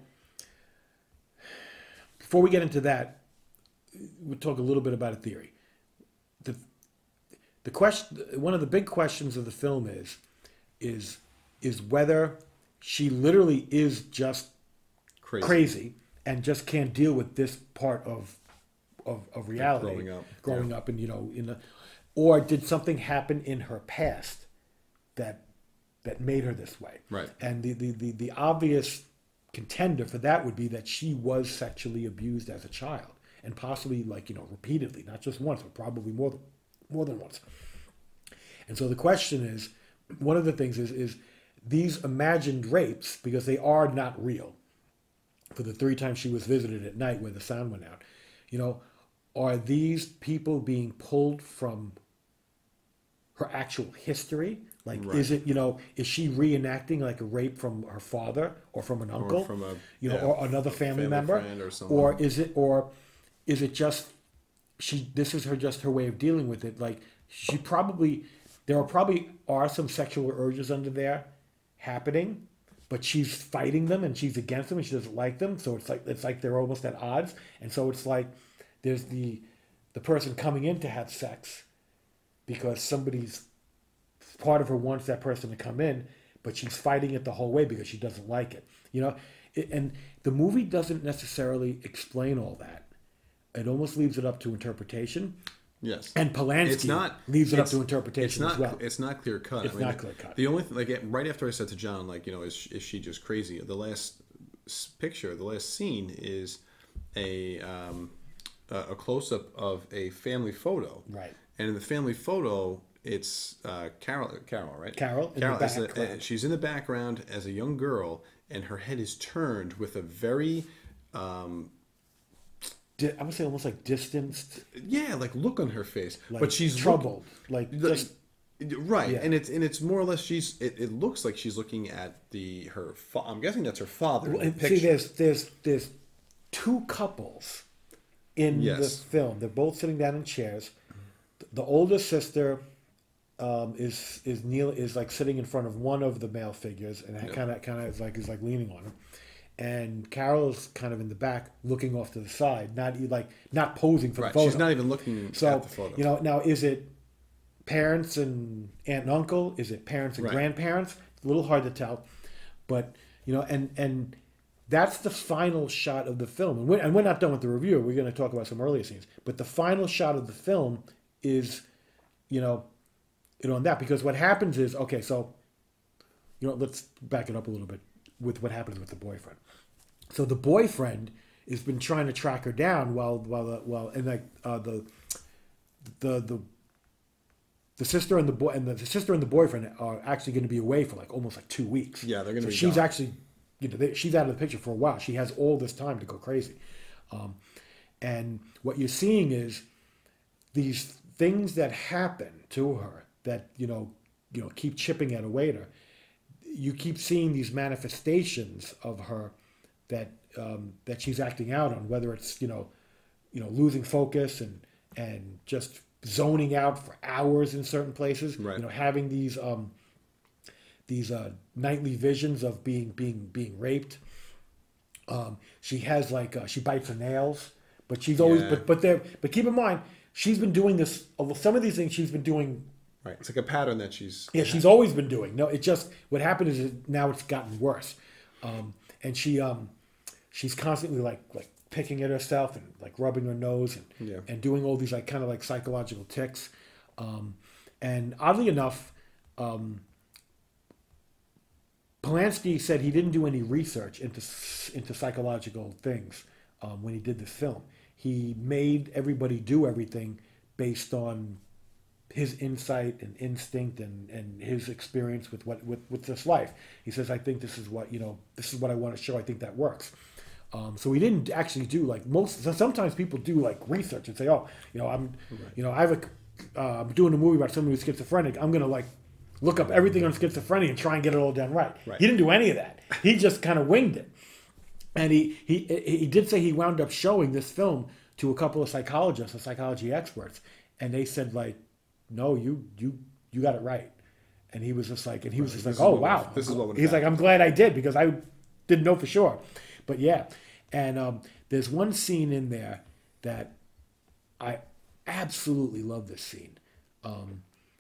before we get into that, we'll talk a little bit about a theory. The question, one of the big questions of the film is whether she literally is just crazy and just can't deal with this part of reality, growing up, and or did something happen in her past that made her this way? Right. And the obvious contender for that would be that she was sexually abused as a child, and possibly repeatedly, not just once, but probably more than once. And so the question is, one of the things is these imagined rapes, because they are not real. For the 3 times she was visited at night where the sound went out, are these people being pulled from her actual history? Like, is it, is she reenacting like a rape from her father or from an uncle, or from or another family member, or is it just this is just her way of dealing with it? Like, there are some sexual urges under there happening, but she's fighting them and she's against them and she doesn't like them. So it's like they're almost at odds. And so it's like there's the person coming in to have sex because part of her wants that person to come in, but she's fighting it the whole way because she doesn't like it. And the movie doesn't necessarily explain all that. It almost leaves it up to interpretation. Yes. And Polanski leaves it up to interpretation as well. It's not clear cut. It's not clear cut. The only thing, right after I said to John, is she just crazy? The last picture, the last scene is a close up of a family photo. Right. And in the family photo, it's Carol, right? Carol in the background. She's in the background as a young girl, and her head is turned with a very I would say almost like distanced. Yeah, like look on her face, but she's troubled, right? Yeah. And it's more or less it looks like she's looking at I'm guessing that's her father. Well, see, there's 2 couples in the film. They're both sitting down in chairs. The older sister is like sitting in front of one of the male figures, and kind of is like leaning on him. And Carol's kind of in the back, looking off to the side, not posing for the photo. She's not even looking at the photo. Now is it parents and aunt and uncle? Is it parents and grandparents? It's a little hard to tell, but and that's the final shot of the film, and we're not done with the review. We're going to talk about some earlier scenes, but the final shot of the film is, on that, because what happens is, okay, so, let's back it up a little bit with what happens with the boyfriend. So the boyfriend has been trying to track her down and like the sister and the sister and the boyfriend are actually going to be away for like almost like 2 weeks. Yeah, they're going to be she's gone. actually, she's out of the picture for a while. She has all this time to go crazy, and what you're seeing is these things that happen to her that keep chipping at away at her. You keep seeing these manifestations of her that she's acting out on, whether it's losing focus and just zoning out for hours in certain places, right. Having these nightly visions of being raped. She has she bites her nails, but she's always but keep in mind she's been doing this. Some of these things she's been doing. Right, it's like a pattern that she's always been doing. No, it just what happened is now it's gotten worse, and she's constantly like picking at herself and like rubbing her nose and doing all these like kind of like psychological tics, and oddly enough, Polanski said he didn't do any research into psychological things when he did this film. He made everybody do everything based on his insight and instinct and his experience with this life. He says, I think this is what I want to show. I think that works. So he didn't actually do like sometimes people do like research and say, I'm doing a movie about somebody who's schizophrenic. I'm going to like look up everything on schizophrenia and try and get it all done right. He didn't do any of that. He just kind of winged it. And he did say he wound up showing this film to a couple of psychologists and psychology experts. And they said like, no, you got it right. And he was just like, oh, wow. This is what he's like, I'm glad I did because I didn't know for sure. But yeah. And there's one scene in there that I absolutely love this scene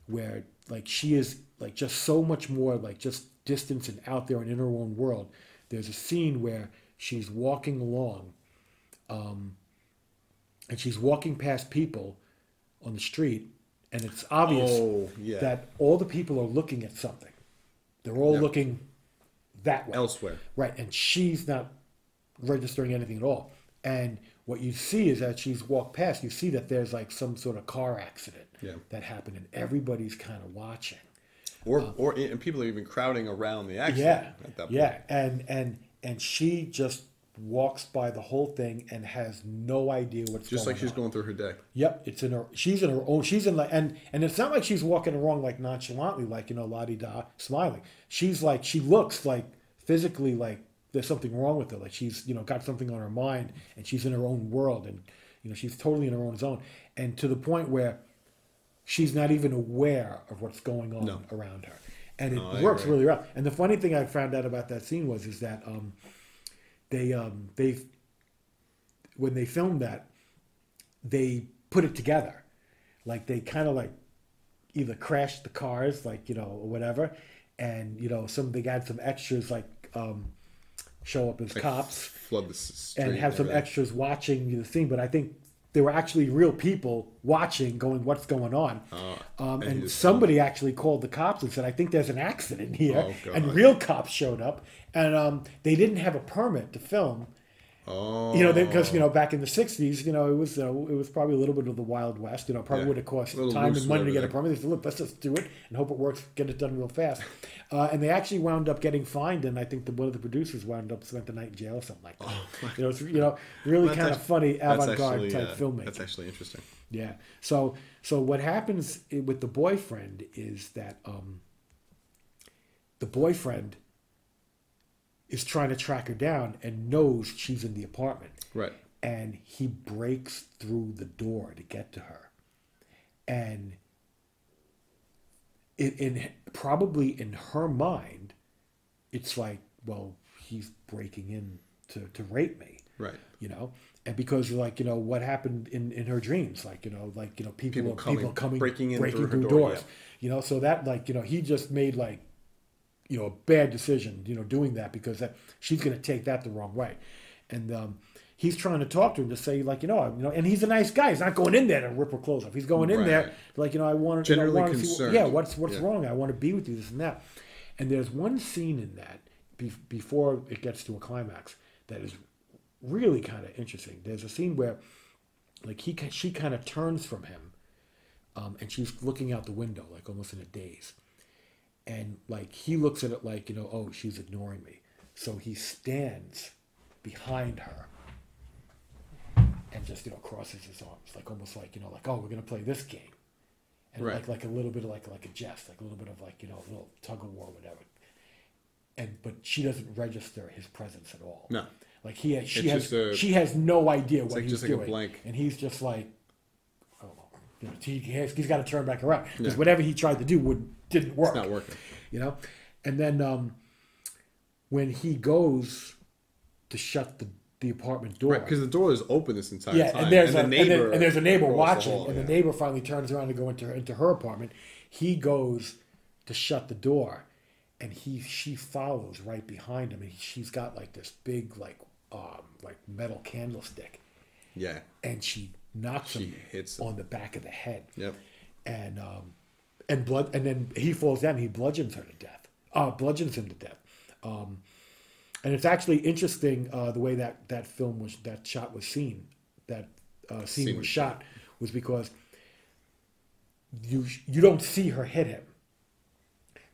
where like she is like just so much more like just distance and out there and in her own world. There's a scene where she's walking along and she's walking past people on the street, and it's obvious that all the people are looking at something. They're all looking that way. Elsewhere. Right, and she's not registering anything at all. And what you see is that she's walked past, you see that there's like some sort of car accident that happened, and everybody's kind of watching. And people are even crowding around the accident at that point. Yeah, and she just walks by the whole thing and has no idea what's going on. Just like she's going through her day. Yep, she's in her own, and it's not like she's walking along like nonchalantly, like, la-di-da, smiling. She's like, she looks like physically like there's something wrong with her. Like she's, got something on her mind and she's in her own world and, she's totally in her own zone. And to the point where she's not even aware of what's going on around her. And it works really well. And the funny thing I found out about that scene is that they when they filmed that, they put it together. Like they kind of like either crashed the cars, like, or whatever. And, they had some extras like show up as like cops. Flood the street and have some extras watching the scene. But I think there were actually real people watching, going, what's going on? And somebody actually called the cops and said, I think there's an accident here. And real cops showed up. And they didn't have a permit to film. Because back in the 60s, it was probably a little bit of the Wild West. Probably would have cost time and money to get a permit. They said, look, let's just do it and hope it works, get it done real fast. And they actually wound up getting fined, and I think one of the producers wound up spent the night in jail or something like that. It's really kind of funny avant-garde type filmmaking. That's actually interesting. Yeah. So what happens with the boyfriend is that the boyfriend is trying to track her down and knows she's in the apartment. Right. And he breaks through the door to get to her. And probably in her mind, it's like, well, he's breaking in to rape me. Right. And because what happened in her dreams, people coming breaking through doors. So that he just made a bad decision, doing that, because she's going to take that the wrong way. And he's trying to talk to her to say, like, and he's a nice guy. He's not going in there to rip her clothes off. He's going in there like, I want to, generally concerned. What's wrong? I want to be with you, this and that. And there's one scene in that before it gets to a climax that is really kind of interesting. There's a scene where, like, she kind of turns from him, and she's looking out the window, like almost in a daze. And like he looks at it like, oh, she's ignoring me. So he stands behind her and just, crosses his arms, like almost like, like, oh, we're gonna play this game. And like a little bit of like a jest, like a little bit of like, a little tug of war, whatever. But she doesn't register his presence at all. No. Like she has no idea what he's doing. Like a blank. And he's just like, oh, he's got to turn back around, because whatever he tried to do didn't work. It's not working. And then when he goes to shut the apartment door, right? Because the door is open this entire time. And there's a neighbor watching, the hall, and the neighbor finally turns around to go into her apartment. He goes to shut the door, and she follows right behind him, and she's got like this big like metal candlestick. Yeah. And she knocks him on the back of the head. Yep. And then he falls down. He bludgeons him to death. And it's actually interesting the way that shot was seen. That scene was shot was because you don't see her hit him.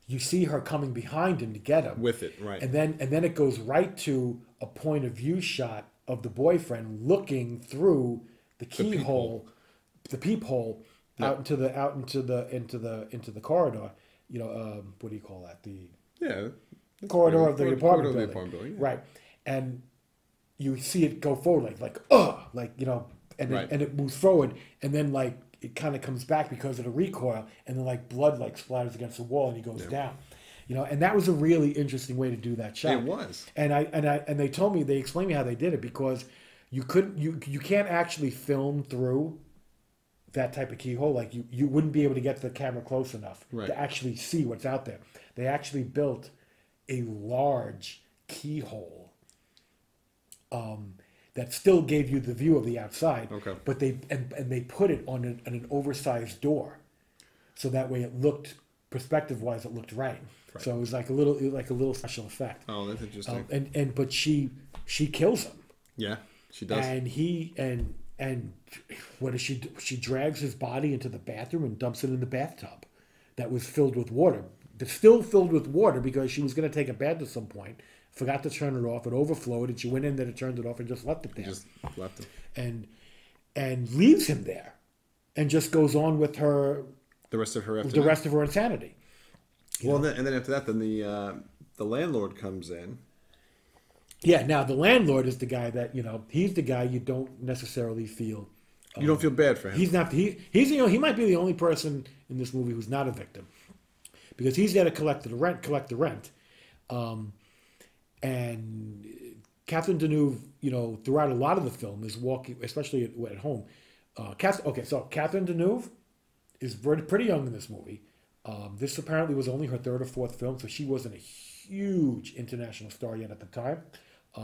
You see her coming behind him to get him with it, right? And then it goes right to a point of view shot of the boyfriend looking through the keyhole, the peephole, out into the corridor. What do you call that? The corridor of the apartment building. Right. And you see it go forward and it moves forward, and then like it kind of comes back because of the recoil, and then like blood like splatters against the wall, and he goes down. And that was a really interesting way to do that shot. It was. And they explained me how they did it, because you can't actually film through that type of keyhole. Like you wouldn't be able to get the camera close enough to actually see what's out there. They actually built a large keyhole that still gave you the view of the outside. Okay. But they put it on an oversized door, so that way it looked, perspective-wise, it looked right. So it was like a little special effect. Oh, that's interesting. But she kills him. Yeah, she does. And what does she do? She drags his body into the bathroom and dumps it in the bathtub that was filled with water. It's still filled with water because she was going to take a bath at some point. Forgot to turn it off. It overflowed, and she went in there to turn it off and just left it there. Just left it. And leaves him there, and just goes on with her. The rest of her insanity. Well, and then after that, then the landlord comes in. Yeah. Now the landlord is the guy that he's the guy you don't necessarily feel. You don't feel bad for him. He's not. He might be the only person in this movie who's not a victim, because he's there to collect the rent. And Catherine Deneuve, throughout a lot of the film is walking, especially at home. So Catherine Deneuve is pretty young in this movie. This apparently was only her third or fourth film, so she wasn't a huge international star yet at the time.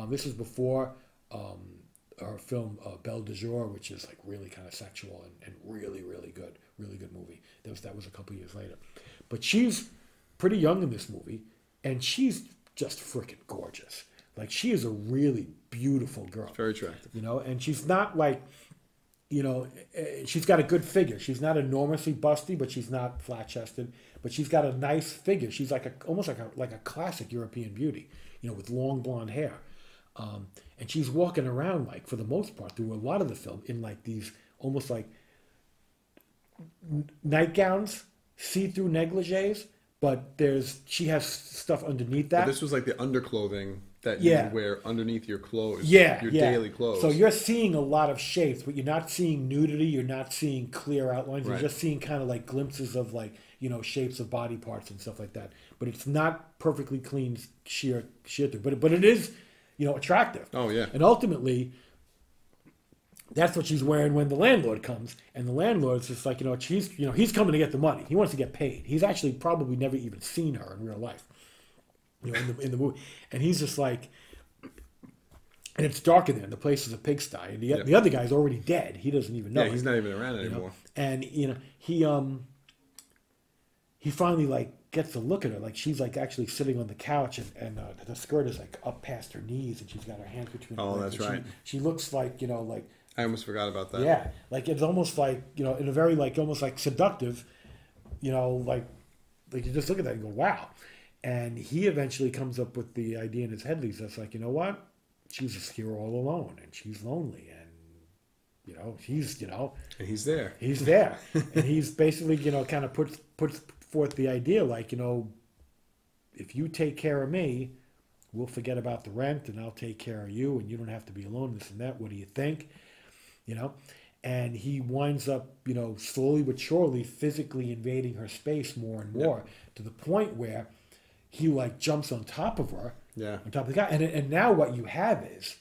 This is before her film Belle de Jour, which is like really kind of sexual and really, really good movie. That was a couple years later. But she's pretty young in this movie, and she's just freaking gorgeous. Like, she is a really beautiful girl. Very attractive. And she's not like, she's got a good figure. She's not enormously busty, but she's not flat-chested. But she's got a nice figure. She's like almost like a classic European beauty, with long blonde hair. And she's walking around, like, for the most part, through a lot of the film, in like these almost like nightgowns, see-through negligees. But she has stuff underneath that. But this was like the underclothing that you would wear underneath your clothes. Your daily clothes. So you're seeing a lot of shapes, but you're not seeing nudity. You're not seeing clear outlines. You're just seeing kind of like glimpses of like, shapes of body parts and stuff like that. But it's not perfectly clean sheer through. But it is, attractive. Oh, yeah. And ultimately, that's what she's wearing when the landlord comes, and the landlord's just like, he's coming to get the money. He wants to get paid. He's actually probably never even seen her in real life. in the movie, and he's just like, and it's dark in there, and the place is a pigsty, and the other guy's already dead. He doesn't even know. Yeah, he's not even around anymore. And he finally like gets a look at her, like she's like actually sitting on the couch, and the skirt is like up past her knees, and she's got her hands between her legs. That's right. She looks like like. I almost forgot about that. Yeah, like it's almost like in a very like almost like seductive, like you just look at that and go wow, and he eventually comes up with the idea in his head. He's just like, you know what, she's just here all alone, and she's lonely, and he's and he's there. He's there, and he's basically kind of puts forth the idea like if you take care of me, we'll forget about the rent, and I'll take care of you, and you don't have to be alone. This and that. What do you think? And he winds up, slowly but surely physically invading her space more and more to the point where he like jumps on top of her, on top of the guy. And now what you have is,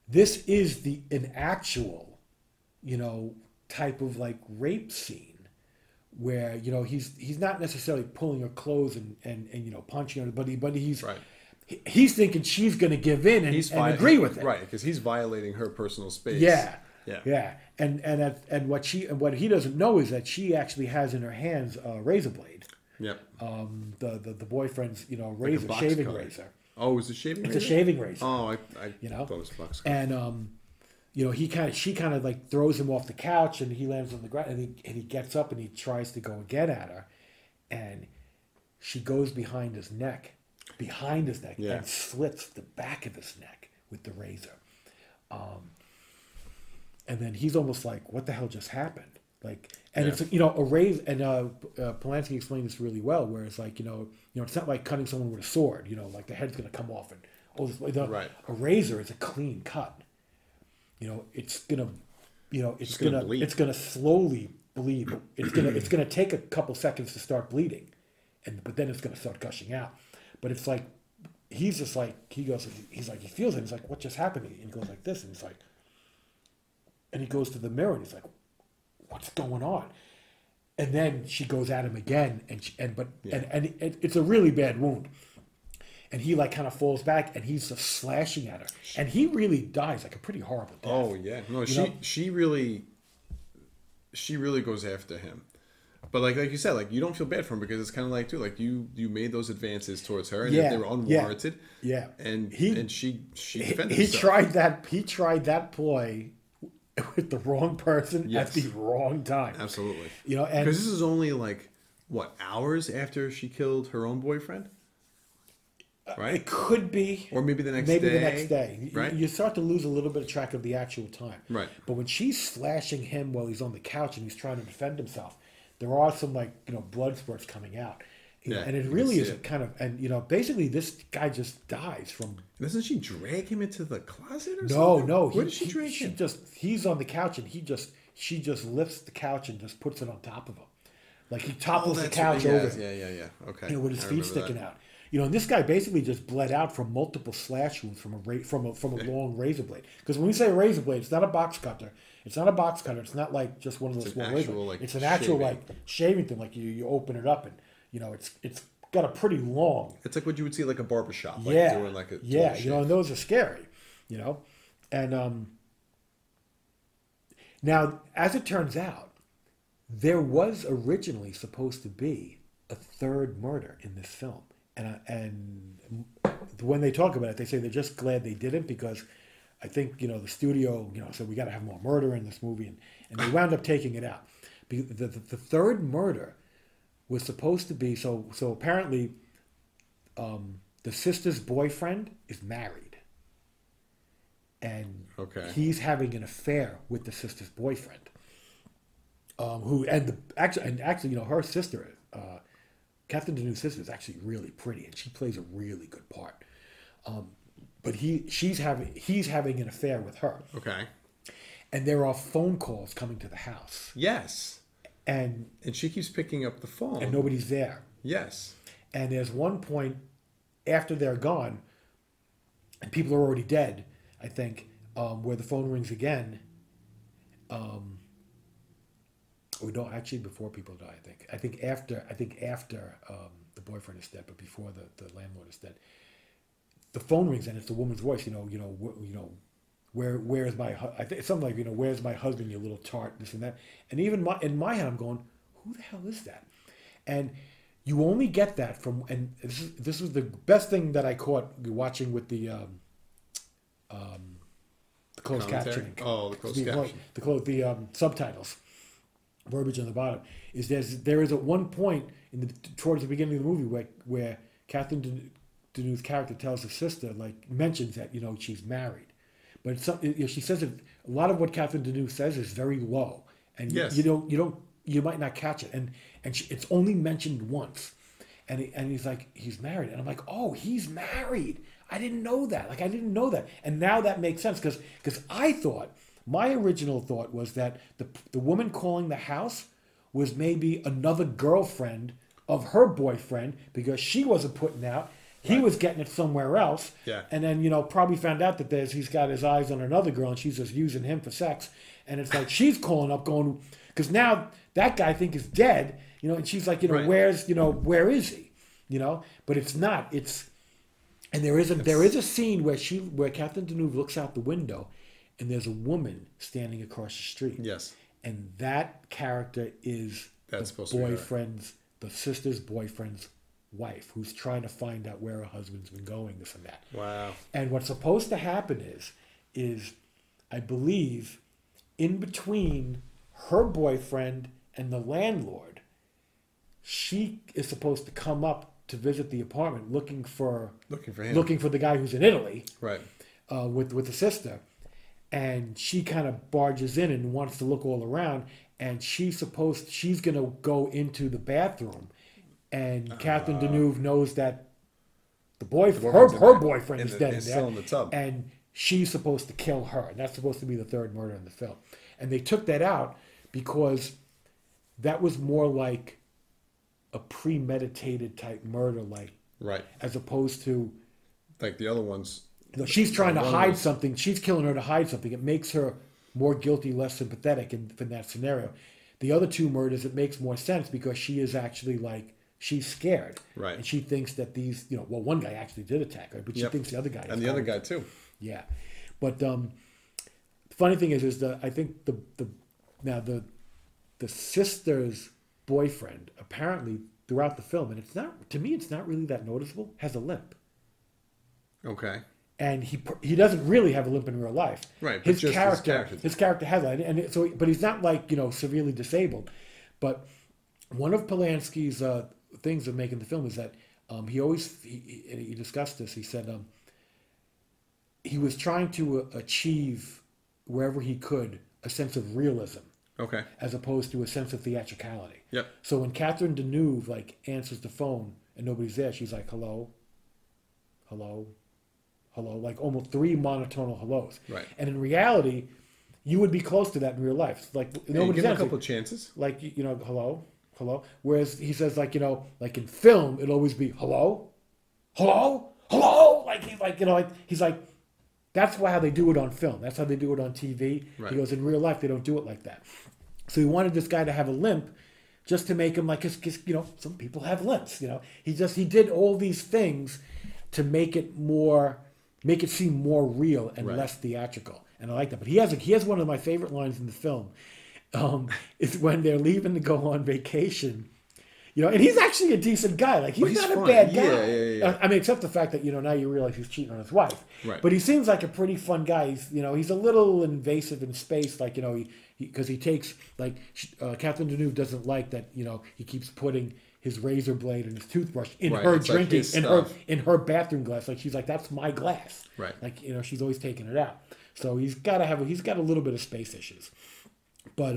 this is an actual, type of like rape scene where, he's not necessarily pulling her clothes and punching her, but he's, right. He's thinking she's going to give in and agree with it, right? Because he's violating her personal space. Yeah. And what he doesn't know is that she actually has in her hands a razor blade. Yep. The boyfriend's razor, like shaving cutter. Razor. Oh, is it shaving? It's razor? A shaving razor. Oh, I thought it was a box cutter. And she kind of like throws him off the couch, and he lands on the ground, and he gets up and he tries to go again at her, and she goes behind his neck. And slits the back of his neck with the razor. And then he's almost like, what the hell just happened? Like, and it's, a razor, and Polanski explained this really well, where it's like, it's not like cutting someone with a sword, like the head's going to come off right. A razor is a clean cut. It's going to, it's going to slowly bleed. It's going to take a couple seconds to start bleeding, but then it's going to start gushing out. But it's like, he's just like, he feels it. He's like, what just happened? And he goes like this. And he's like, and he goes to the mirror and he's like, what's going on? And then she goes at him again. And it's a really bad wound. And he like kind of falls back and he's just slashing at her. And he really dies like a pretty horrible death. Oh yeah. No, she really goes after him. But like you said, like you don't feel bad for him because it's kind of like too, like you made those advances towards her, and if they were unwarranted, and she defended herself. He tried that ploy with the wrong person at the wrong time. Absolutely, and because this is only like what, hours after she killed her own boyfriend, right? It could be, or maybe the next day. Right? You start to lose a little bit of track of the actual time, right? But when she's slashing him while he's on the couch and he's trying to defend himself, there are some like blood spurts coming out, and it really is a kind of, and basically this guy just dies from. Doesn't she drag him into the closet or something? No. Where does she drag him? He's on the couch and she just lifts the couch and just puts it on top of him, like he topples the couch over. Yeah. Okay. With his feet sticking out. And this guy basically just bled out from multiple slash wounds from a long razor blade. Because when we say razor blade, it's not a box cutter. It's not like just one of those small razor blades. It's an actual like shaving thing. Like you open it up and it's got a pretty long. It's like what you would see like a barbershop. Like doing like a and those are scary. And now as it turns out, there was originally supposed to be a third murder in this film. And when they talk about it, they say they're just glad they didn't, because I think the studio said we got to have more murder in this movie, and they wound up taking it out. The third murder was supposed to be so apparently the sister's boyfriend is married, and he's having an affair with the sister's boyfriend, actually her sister. Catherine Deneuve's sister is actually really pretty, and she plays a really good part. But he's having an affair with her. Okay. And there are phone calls coming to the house. Yes. And she keeps picking up the phone. And nobody's there. Yes. And there's one point after they're gone, and people are already dead, I think, where the phone rings again. Or no, actually before people die, I think after the boyfriend is dead, but before the landlord is dead, the phone rings and it's the woman's voice. Where's my I think something like where's my husband, you little tart, this and that. And even in my head, I'm going, who the hell is that? And you only get that from, and this was the best thing that I caught watching with the closed captioning. Oh, the closed captioning. The subtitles, verbiage on the bottom, is there is at one point towards the beginning of the movie where Catherine Deneuve's character tells her sister, mentions that she's married, but she says it. A lot of what Catherine Deneuve says is very low, and yes. you might not catch it, and it's only mentioned once, and he's like, he's married, and I'm like, oh, he's married. I didn't know that. I didn't know that, and now that makes sense because I thought, my original thought was that the woman calling the house was maybe another girlfriend of her boyfriend because she wasn't putting out. He was getting it somewhere else. Yeah. And then, probably found out that he's got his eyes on another girl and she's just using him for sex. And it's like she's calling up going, because now that guy I think is dead, and she's like, right. where is he? But it's not. And there is a scene where Catherine Deneuve looks out the window and there's a woman standing across the street. Yes. And that character is the sister's boyfriend's wife, who's trying to find out where her husband's been going, this and that. Wow. And what's supposed to happen is I believe in between her boyfriend and the landlord, she is supposed to come up to visit the apartment looking for him, looking for the guy who's in Italy, right? With the sister, and she kind of barges in and wants to look all around, and she's gonna go into the bathroom. And Catherine Deneuve knows that her boyfriend is dead in there, still in the tub, and she's supposed to kill her, and that's supposed to be the third murder in the film. And they took that out because that was more like a premeditated type murder, right, as opposed to like the other ones. She's trying to hide something. She's killing her to hide something. It makes her more guilty, less sympathetic in that scenario. The other two murders, it makes more sense because she is actually she's scared. Right. And she thinks that these, one guy actually did attack her, but she thinks the other guy is. And the other guy too. Yeah. But the funny thing is I think the sister's boyfriend, apparently throughout the film, and it's not really that noticeable, has a limp. Okay. And he doesn't really have a limp in real life. Right. His character has that, and so, but he's not severely disabled. But one of Polanski's things of making the film is that he discussed this. He said he was trying to achieve wherever he could a sense of realism, okay, as opposed to a sense of theatricality. Yep. So when Catherine Deneuve answers the phone and nobody's there, she's like, hello, hello, hello, like almost 3 monotonal hellos. Right. And in reality, you would be close to that in real life. Nobody's give a couple chances. Hello. Hello. Whereas he says, like in film, it'll always be hello, hello, hello. He's like, that's how they do it on film. That's how they do it on TV. Right. He goes, in real life, they don't do it like that. So he wanted this guy to have a limp, just to make him cause some people have limps. He did all these things to make it seem more real and less theatrical. And I like that. But he has one of my favorite lines in the film. Is when they're leaving to go on vacation, and he's actually a decent guy. He's not a bad guy. Yeah. I mean, except the fact that now you realize he's cheating on his wife. Right. But he seems like a pretty fun guy. He's a little invasive in space. Because he takes Catherine Deneuve doesn't like that. He keeps putting his razor blade and his toothbrush in her drinking in her bathroom glass. She's like, that's my glass. Right. She's always taking it out. So he's got a little bit of space issues. But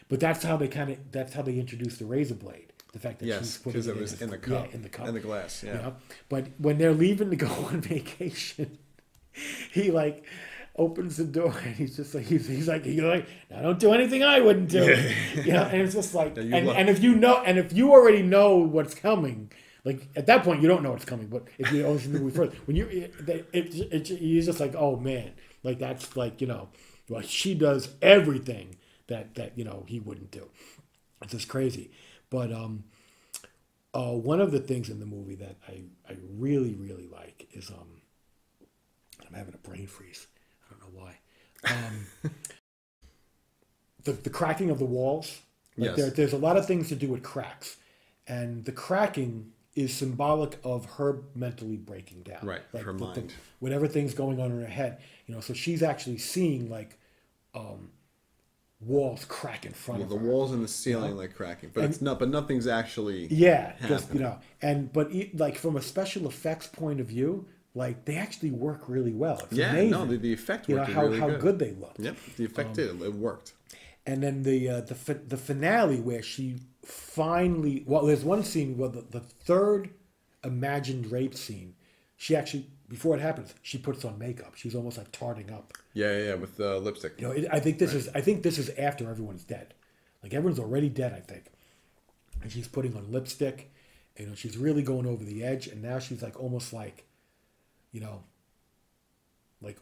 that's how they introduced the razor blade. The fact that she's putting because it was in the cup, in the cup, in the glass. Yeah. But when they're leaving to go on vacation, he opens the door and he's just he's like, I don't do anything I wouldn't do. And it's just and if you already know what's coming. At that point, you don't know what's coming, but if you always knew first, when you're just like, oh man, that's she does everything that he wouldn't do. It's just crazy. But One of the things in the movie that I really, really like is I'm having a brain freeze. I don't know why. The cracking of the walls. Like Yes. there's a lot of things to do with cracks, and the cracking is symbolic of her mentally breaking down. Right, like her mind. whatever thing's going on in her head. So she's actually seeing like walls crack in front Well, of the her. walls and the ceiling like cracking, but it's not. But nothing's actually. Yeah, just happening. like from a special effects point of view, like they actually work really well. It's Yeah, amazing. no, the effect worked how really how good. good they looked. Yep, the effect did. It worked. And then the finale where she finally, well, there's one scene where the third imagined rape scene, she actually, before it happens, she puts on makeup. She's almost like tarting up. Yeah, with lipstick. I think this is after everyone's dead. Like everyone's already dead, I think. And she's putting on lipstick. She's really going over the edge, and now she's like almost like, like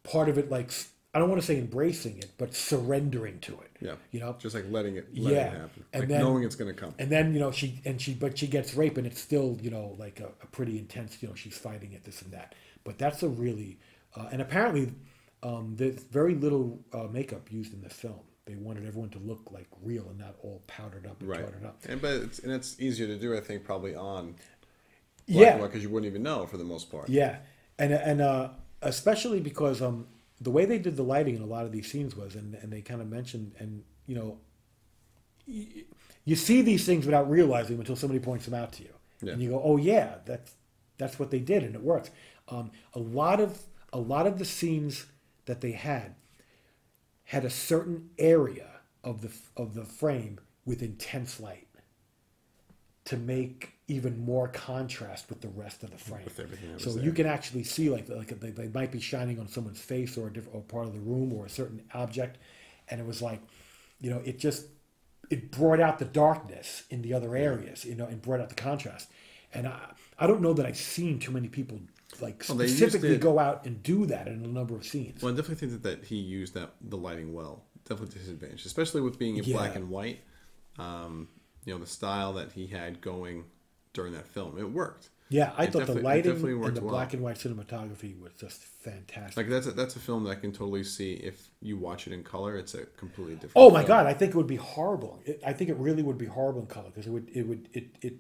part of it, like I don't want to say embracing it, but surrendering to it. Yeah. Just like letting it happen. And Like then, knowing it's gonna come. And then, she gets raped, and it's still, like a pretty intense, she's fighting it, this and that. But that's a really, and apparently, there's very little makeup used in the film. They wanted everyone to look like real and not all powdered up and tarted up. And it's easier to do, I think, probably on Yeah, because you wouldn't even know for the most part. yeah, and especially because the way they did the lighting in a lot of these scenes was, and they kind of mentioned, and you see these things without realizing them until somebody points them out to you, and you go, oh yeah, that's what they did, and it works. A lot of the scenes that they had a certain area of the frame with intense light to make even more contrast with the rest of the frame. With everything that was So there. you can actually see like they might be shining on someone's face or a different or part of the room or a certain object, and it was like, it brought out the darkness in the other areas, and brought out the contrast. And I don't know that I've seen too many people like specifically go out and do that in a number of scenes. Well, I definitely think that he used the lighting well. Definitely to his advantage, especially with being in black and white. The style that he had going during that film, it worked. Yeah, I thought the lighting and the well. black and white cinematography was just fantastic. Like that's a film that I can totally see if you watch it in color. It's a completely different. Oh my film. God, I think it would be horrible. I think it really would be horrible in color because it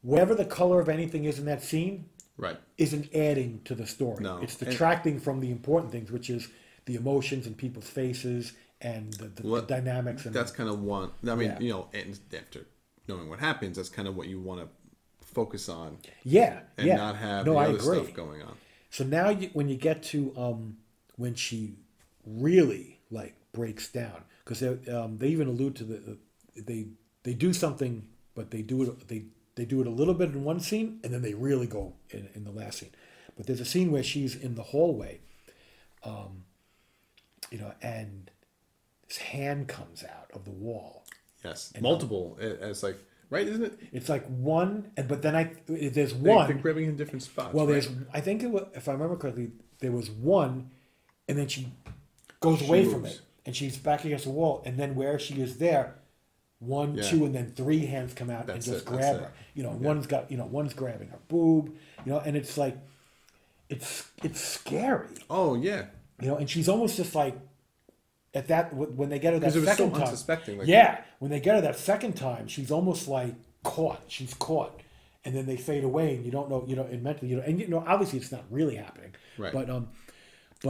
whatever the color of anything is in that scene, right, isn't adding to the story. No. It's detracting from the important things, which is the emotions in people's faces and the dynamics. And that's kind of one. I mean, and after knowing what happens, that's kind of what you want to focus on. Yeah, and not have the other stuff going on. So now, when you get to when she really like breaks down, because they even allude to they do something, but they do it a little bit in one scene, and then they really go in the last scene. But there's a scene where she's in the hallway, and this hand comes out of the wall. Yes, and multiple. It's like, right, isn't it? It's like one, but then there's one. They're grabbing in different spots. Well, right? I think it was, if I remember correctly, there was one, and then she goes away from it, and she's back against the wall, and then where she is there, 1, 2, and then 3 hands come out and just grab her. One's got, one's grabbing her boob, and it's like, it's scary. Oh yeah. And she's almost just like, at that, when they get her that second so time, unsuspecting. Like when they get her that second time, she's almost like caught. She's caught, and then they fade away, and you don't know, and mentally, and obviously it's not really happening, right? But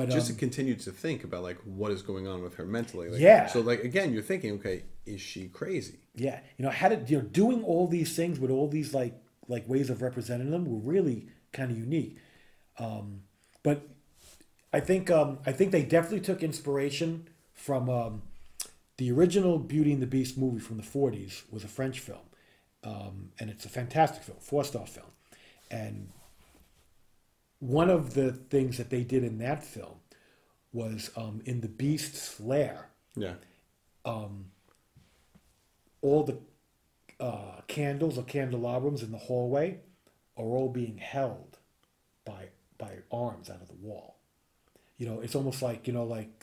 just to continue to think about like what is going on with her mentally. Like, yeah. So like again, you're thinking, okay, is she crazy? Yeah. Doing all these things with all these like ways of representing them were really kind of unique. But I think they definitely took inspiration from the original Beauty and the Beast movie from the 40s was a French film. And it's a fantastic film, 4-star film. And one of the things that they did in that film was in the Beast's lair. Yeah. All the candles or candelabrums in the hallway are all being held by arms out of the wall. it's almost like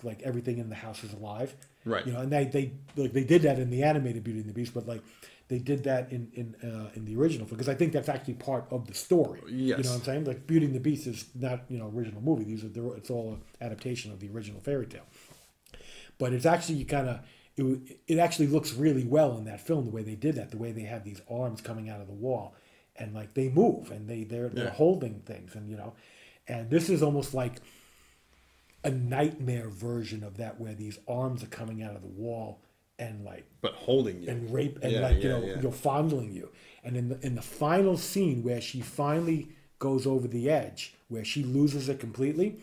like everything in the house is alive. Right. And they did that in the animated Beauty and the Beast, but like they did that in the original, because I think that's actually part of the story. Yes. You know what I'm saying? Like Beauty and the Beast is not original movie. It's all an adaptation of the original fairy tale. But it's actually it actually looks really well in that film, the way they did that, the way they have these arms coming out of the wall, and like they move and they're holding things, and and this is almost like a nightmare version of that, where these arms are coming out of the wall and like but holding you and rape and fondling you. And in the final scene where she finally goes over the edge, where she loses it completely,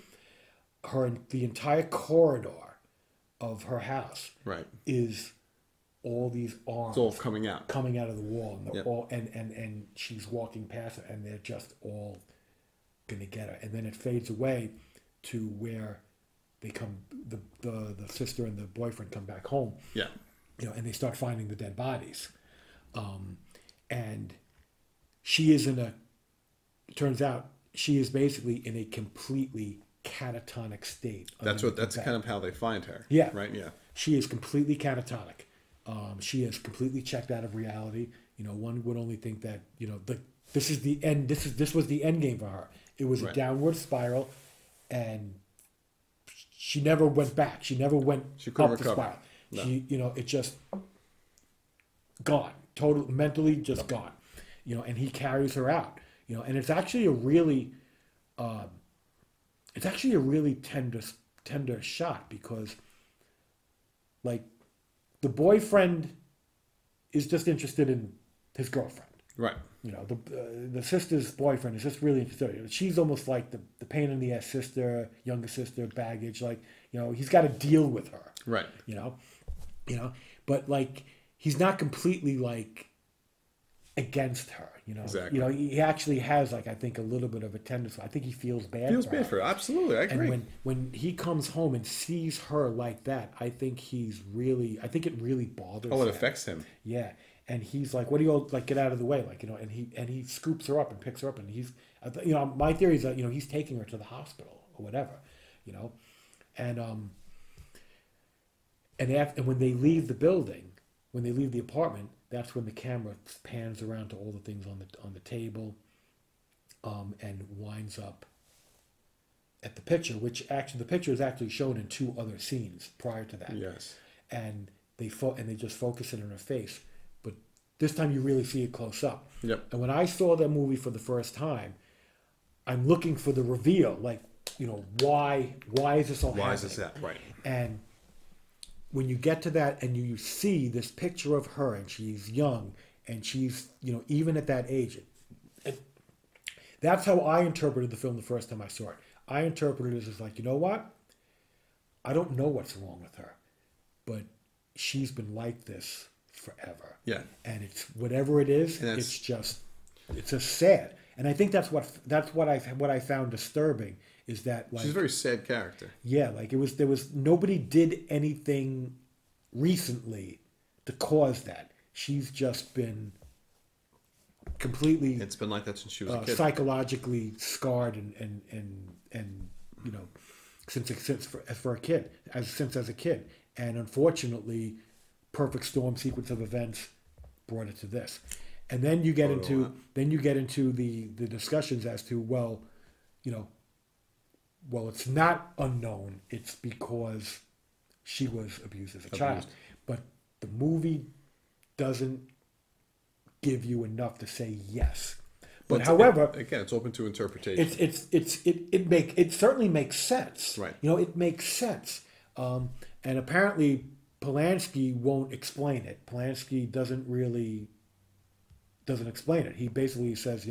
the entire corridor of her house is all these arms. It's all coming out of the wall, and and she's walking past it, and they're just all gonna get her. And then it fades away to where they come, the sister and the boyfriend come back home. Yeah. And they start finding the dead bodies. And she is it turns out she is basically in a completely catatonic state. That's kind of how they find her. Yeah. Right? Yeah. She is completely catatonic. She is completely checked out of reality. One would only think that, this is the end. This was the end game for her. It was a downward spiral, and she never went back. She never went up the spiral. No. She, it just gone. Total mentally just gone. And he carries her out. And it's actually a really tender shot, because like the boyfriend is just interested in his girlfriend. Right. The sister's boyfriend is just really interested. She's almost like the pain in the ass sister, younger sister, baggage. Like, he's got to deal with her. Right. But like he's not completely like against her. Exactly. He actually has, like, I think, a little bit of a tendency. I think he feels bad. For her. Absolutely, I agree. And when he comes home and sees her like that, I think it really bothers him. Oh, it affects him. Yeah. And he's like, "What do you all, like? Get out of the way!" Like, and he scoops her up and picks her up, and he's, my theory is that he's taking her to the hospital or whatever, and when they leave the building, when they leave the apartment, that's when the camera pans around to all the things on the table, and winds up at the picture, which actually the picture is actually shown in two other scenes prior to that. Yes. And they just focus it on her face. This time you really see it close up. Yep. And when I saw that movie for the first time, I'm looking for the reveal. Like, why is this all happening? Why is this that? Right. And when you get to that and you see this picture of her, and she's young, and she's, even at that age, that's how I interpreted the film the first time I saw it. I interpreted it as like, you know what? I don't know what's wrong with her, but she's been like this forever. Yeah. And it's whatever it is, it's just sad. And I think that's what I found disturbing, is that, like, she's a very sad character. Yeah, like there was nobody did anything recently to cause that. She's just been completely, it's been like that since she was a kid. Psychologically scarred and since as a kid. And unfortunately, perfect storm sequence of events brought it to this. And then you get into the discussions as to, well, it's not unknown. It's because she was abused as a child. But the movie doesn't give you enough to say yes. But however, again, it's open to interpretation. It certainly makes sense. Right. It makes sense. And apparently Polanski won't explain it. Polanski doesn't explain it. He basically says,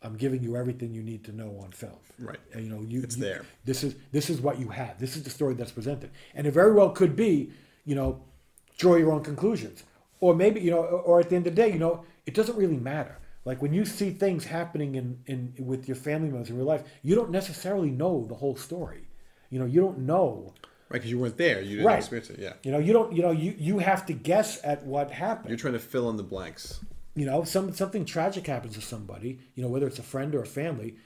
I'm giving you everything you need to know on film. Right. It's there. This is what you have. This is the story that's presented. And it very well could be, draw your own conclusions. Or maybe, or at the end of the day, it doesn't really matter. Like when you see things happening in with your family members in real life, you don't necessarily know the whole story. You don't know. Right, because you weren't there. You didn't experience it. Yeah. You have to guess at what happened. You're trying to fill in the blanks. Something tragic happens to somebody, whether it's a friend or a family,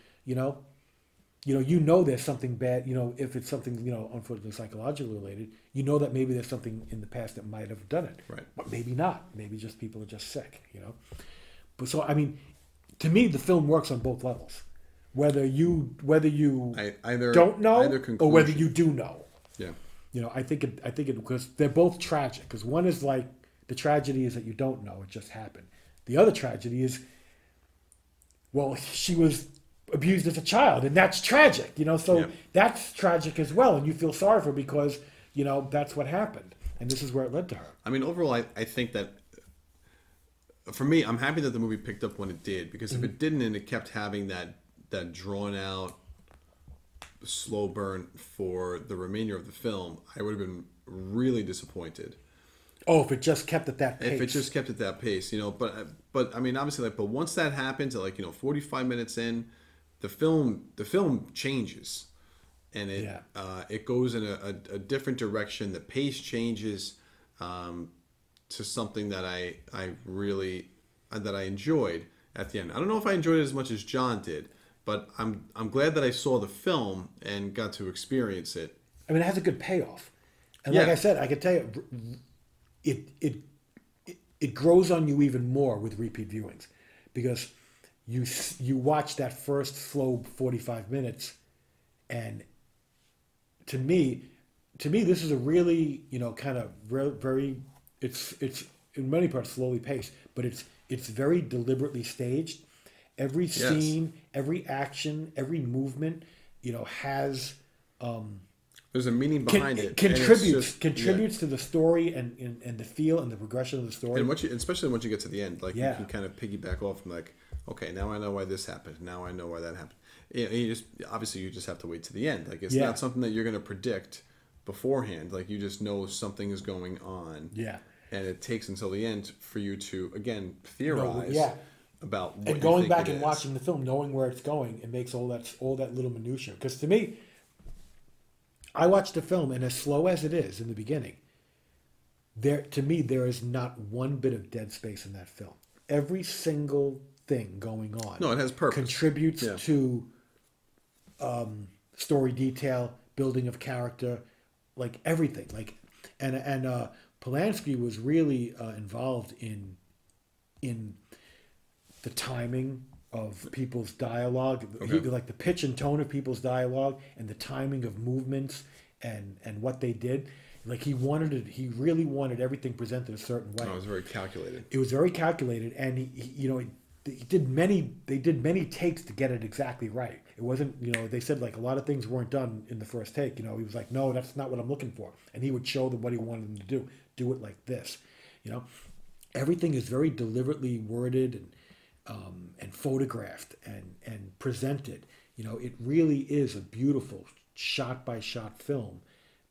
you know there's something bad. If it's something unfortunately psychologically related, that maybe there's something in the past that might have done it, Right. but maybe not. Maybe just people are just sick. But so I mean, to me, the film works on both levels, whether you Either don't know either or whether conclusion. you do know. Yeah. I think it because they're both tragic. Because one is like the tragedy is that you don't know it just happened. The other tragedy is, well, she was abused as a child, and that's tragic. So Yeah. that's tragic as well, and you feel sorry for her because that's what happened, and this is where it led to her. I mean, overall, I think that for me, I'm happy that the movie picked up when it did, because if it didn't and it kept having that drawn out slow burn for the remainder of the film, I would have been really disappointed. Oh, if it just kept at that pace. If it just kept at that pace, but I mean, obviously, but once that happens, 45 minutes in, the film changes, and it goes in a different direction. The pace changes to something that I really that I enjoyed at the end. I don't know if I enjoyed it as much as John did, but I'm glad that I saw the film and got to experience it. I mean, it has a good payoff, and like I said, I could tell you, it grows on you even more with repeat viewings, because you watch that first slow 45 minutes, and to me this is a really kind of very it's in many parts slowly paced, but it's very deliberately staged. Every scene, every action, every movement, has there's a meaning behind it. Contributes to the story and the feel and the progression of the story. And especially once you get to the end, you can kind of piggyback off from okay, now I know why this happened. Now I know why that happened. You just have to wait to the end. It's not something that you're going to predict beforehand. You just know something is going on. Yeah. And it takes until the end for you to again theorize about what and going you think back it and is. watching the film, knowing where it's going, it makes all that little minutia. Because to me, I watched the film, and as slow as it is in the beginning, there is not one bit of dead space in that film. Every single thing going on, No, it has purpose. contributes to story detail, building of character, everything. And Polanski was really involved in the timing of people's dialogue, the pitch and tone of people's dialogue, and the timing of movements and what they did. He really wanted everything presented a certain way. Oh, it was very calculated. It was very calculated, and they did many takes to get it exactly right. It wasn't, they said a lot of things weren't done in the first take. He was like, no, that's not what I'm looking for, and he would show them what he wanted them to do. Do it like this, Everything is very deliberately worded and photographed and presented. It really is a beautiful shot by shot film.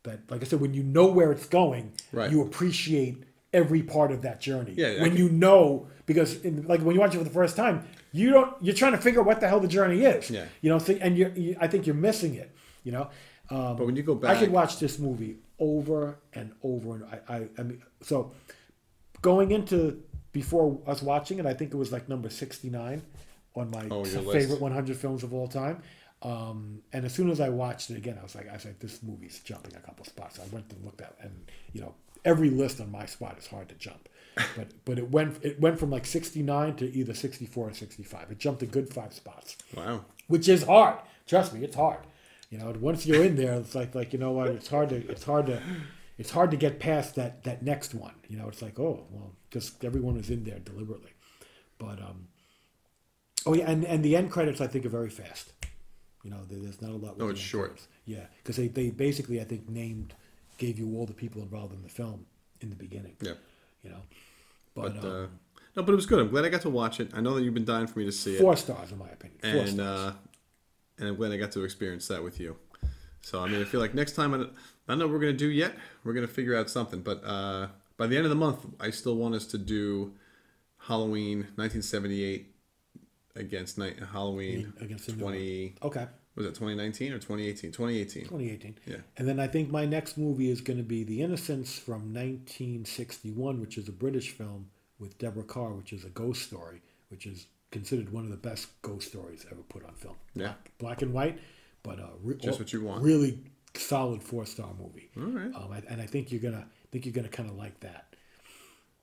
That, like I said, when you know where it's going, you appreciate every part of that journey. Yeah, because when you watch it for the first time, you're trying to figure out what the hell the journey is. Yeah. And I think you're missing it. But when you go back, I could watch this movie over and over, and I mean, so going into before us watching it, I think it was number 69 on my favorite 100 films of all time. And as soon as I watched it again, I was like, this movie's jumping a couple spots. I went and looked at it, and every list on my spot is hard to jump, but it went from 69 to either 64 or 65. It jumped a good 5 spots. Wow, which is hard. Trust me, it's hard. Once you're in there, it's like what, it's hard to get past that next one. It's oh well, just everyone is in there deliberately, but and the end credits I think are very fast. There's not a lot. No, it's short. Credits. Yeah, because they basically I think gave you all the people involved in the film in the beginning. Yeah. But no, but it was good. I'm glad I got to watch it. I know that you've been dying for me to see it. 4 stars in my opinion. 4 stars. And I'm glad I got to experience that with you. So, I mean, I feel like next time, I don't know what we're going to do yet. We're going to figure out something. But by the end of the month, I still want us to do Halloween 1978 against Halloween against 20... Okay. Was it 2019 or 2018? 2018. 2018. Yeah. And then I think my next movie is going to be The Innocents from 1961, which is a British film with Deborah Kerr, which is a ghost story, which is considered one of the best ghost stories ever put on film. Yeah. Black and white, but Just what you want. Really solid 4-star movie. All right. And I think you're gonna kind of like that.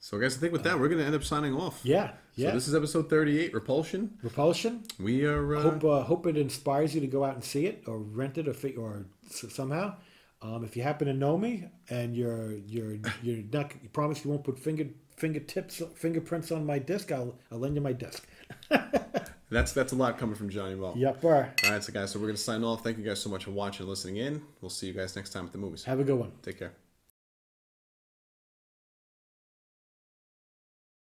So, guys, I think with that, we're going to end up signing off. Yeah. So, this is episode 38, Repulsion. Repulsion. We are... Hope it inspires you to go out and see it, or rent it, or somehow. If you happen to know me, and you're not, you promise you won't put fingerprints on my disc, I'll lend you my disc. That's a lot coming from Johnny Mo. Yep. All right, so guys, so we're going to sign off. Thank you guys so much for watching and listening in. We'll see you guys next time at the movies. Have a good one. Take care.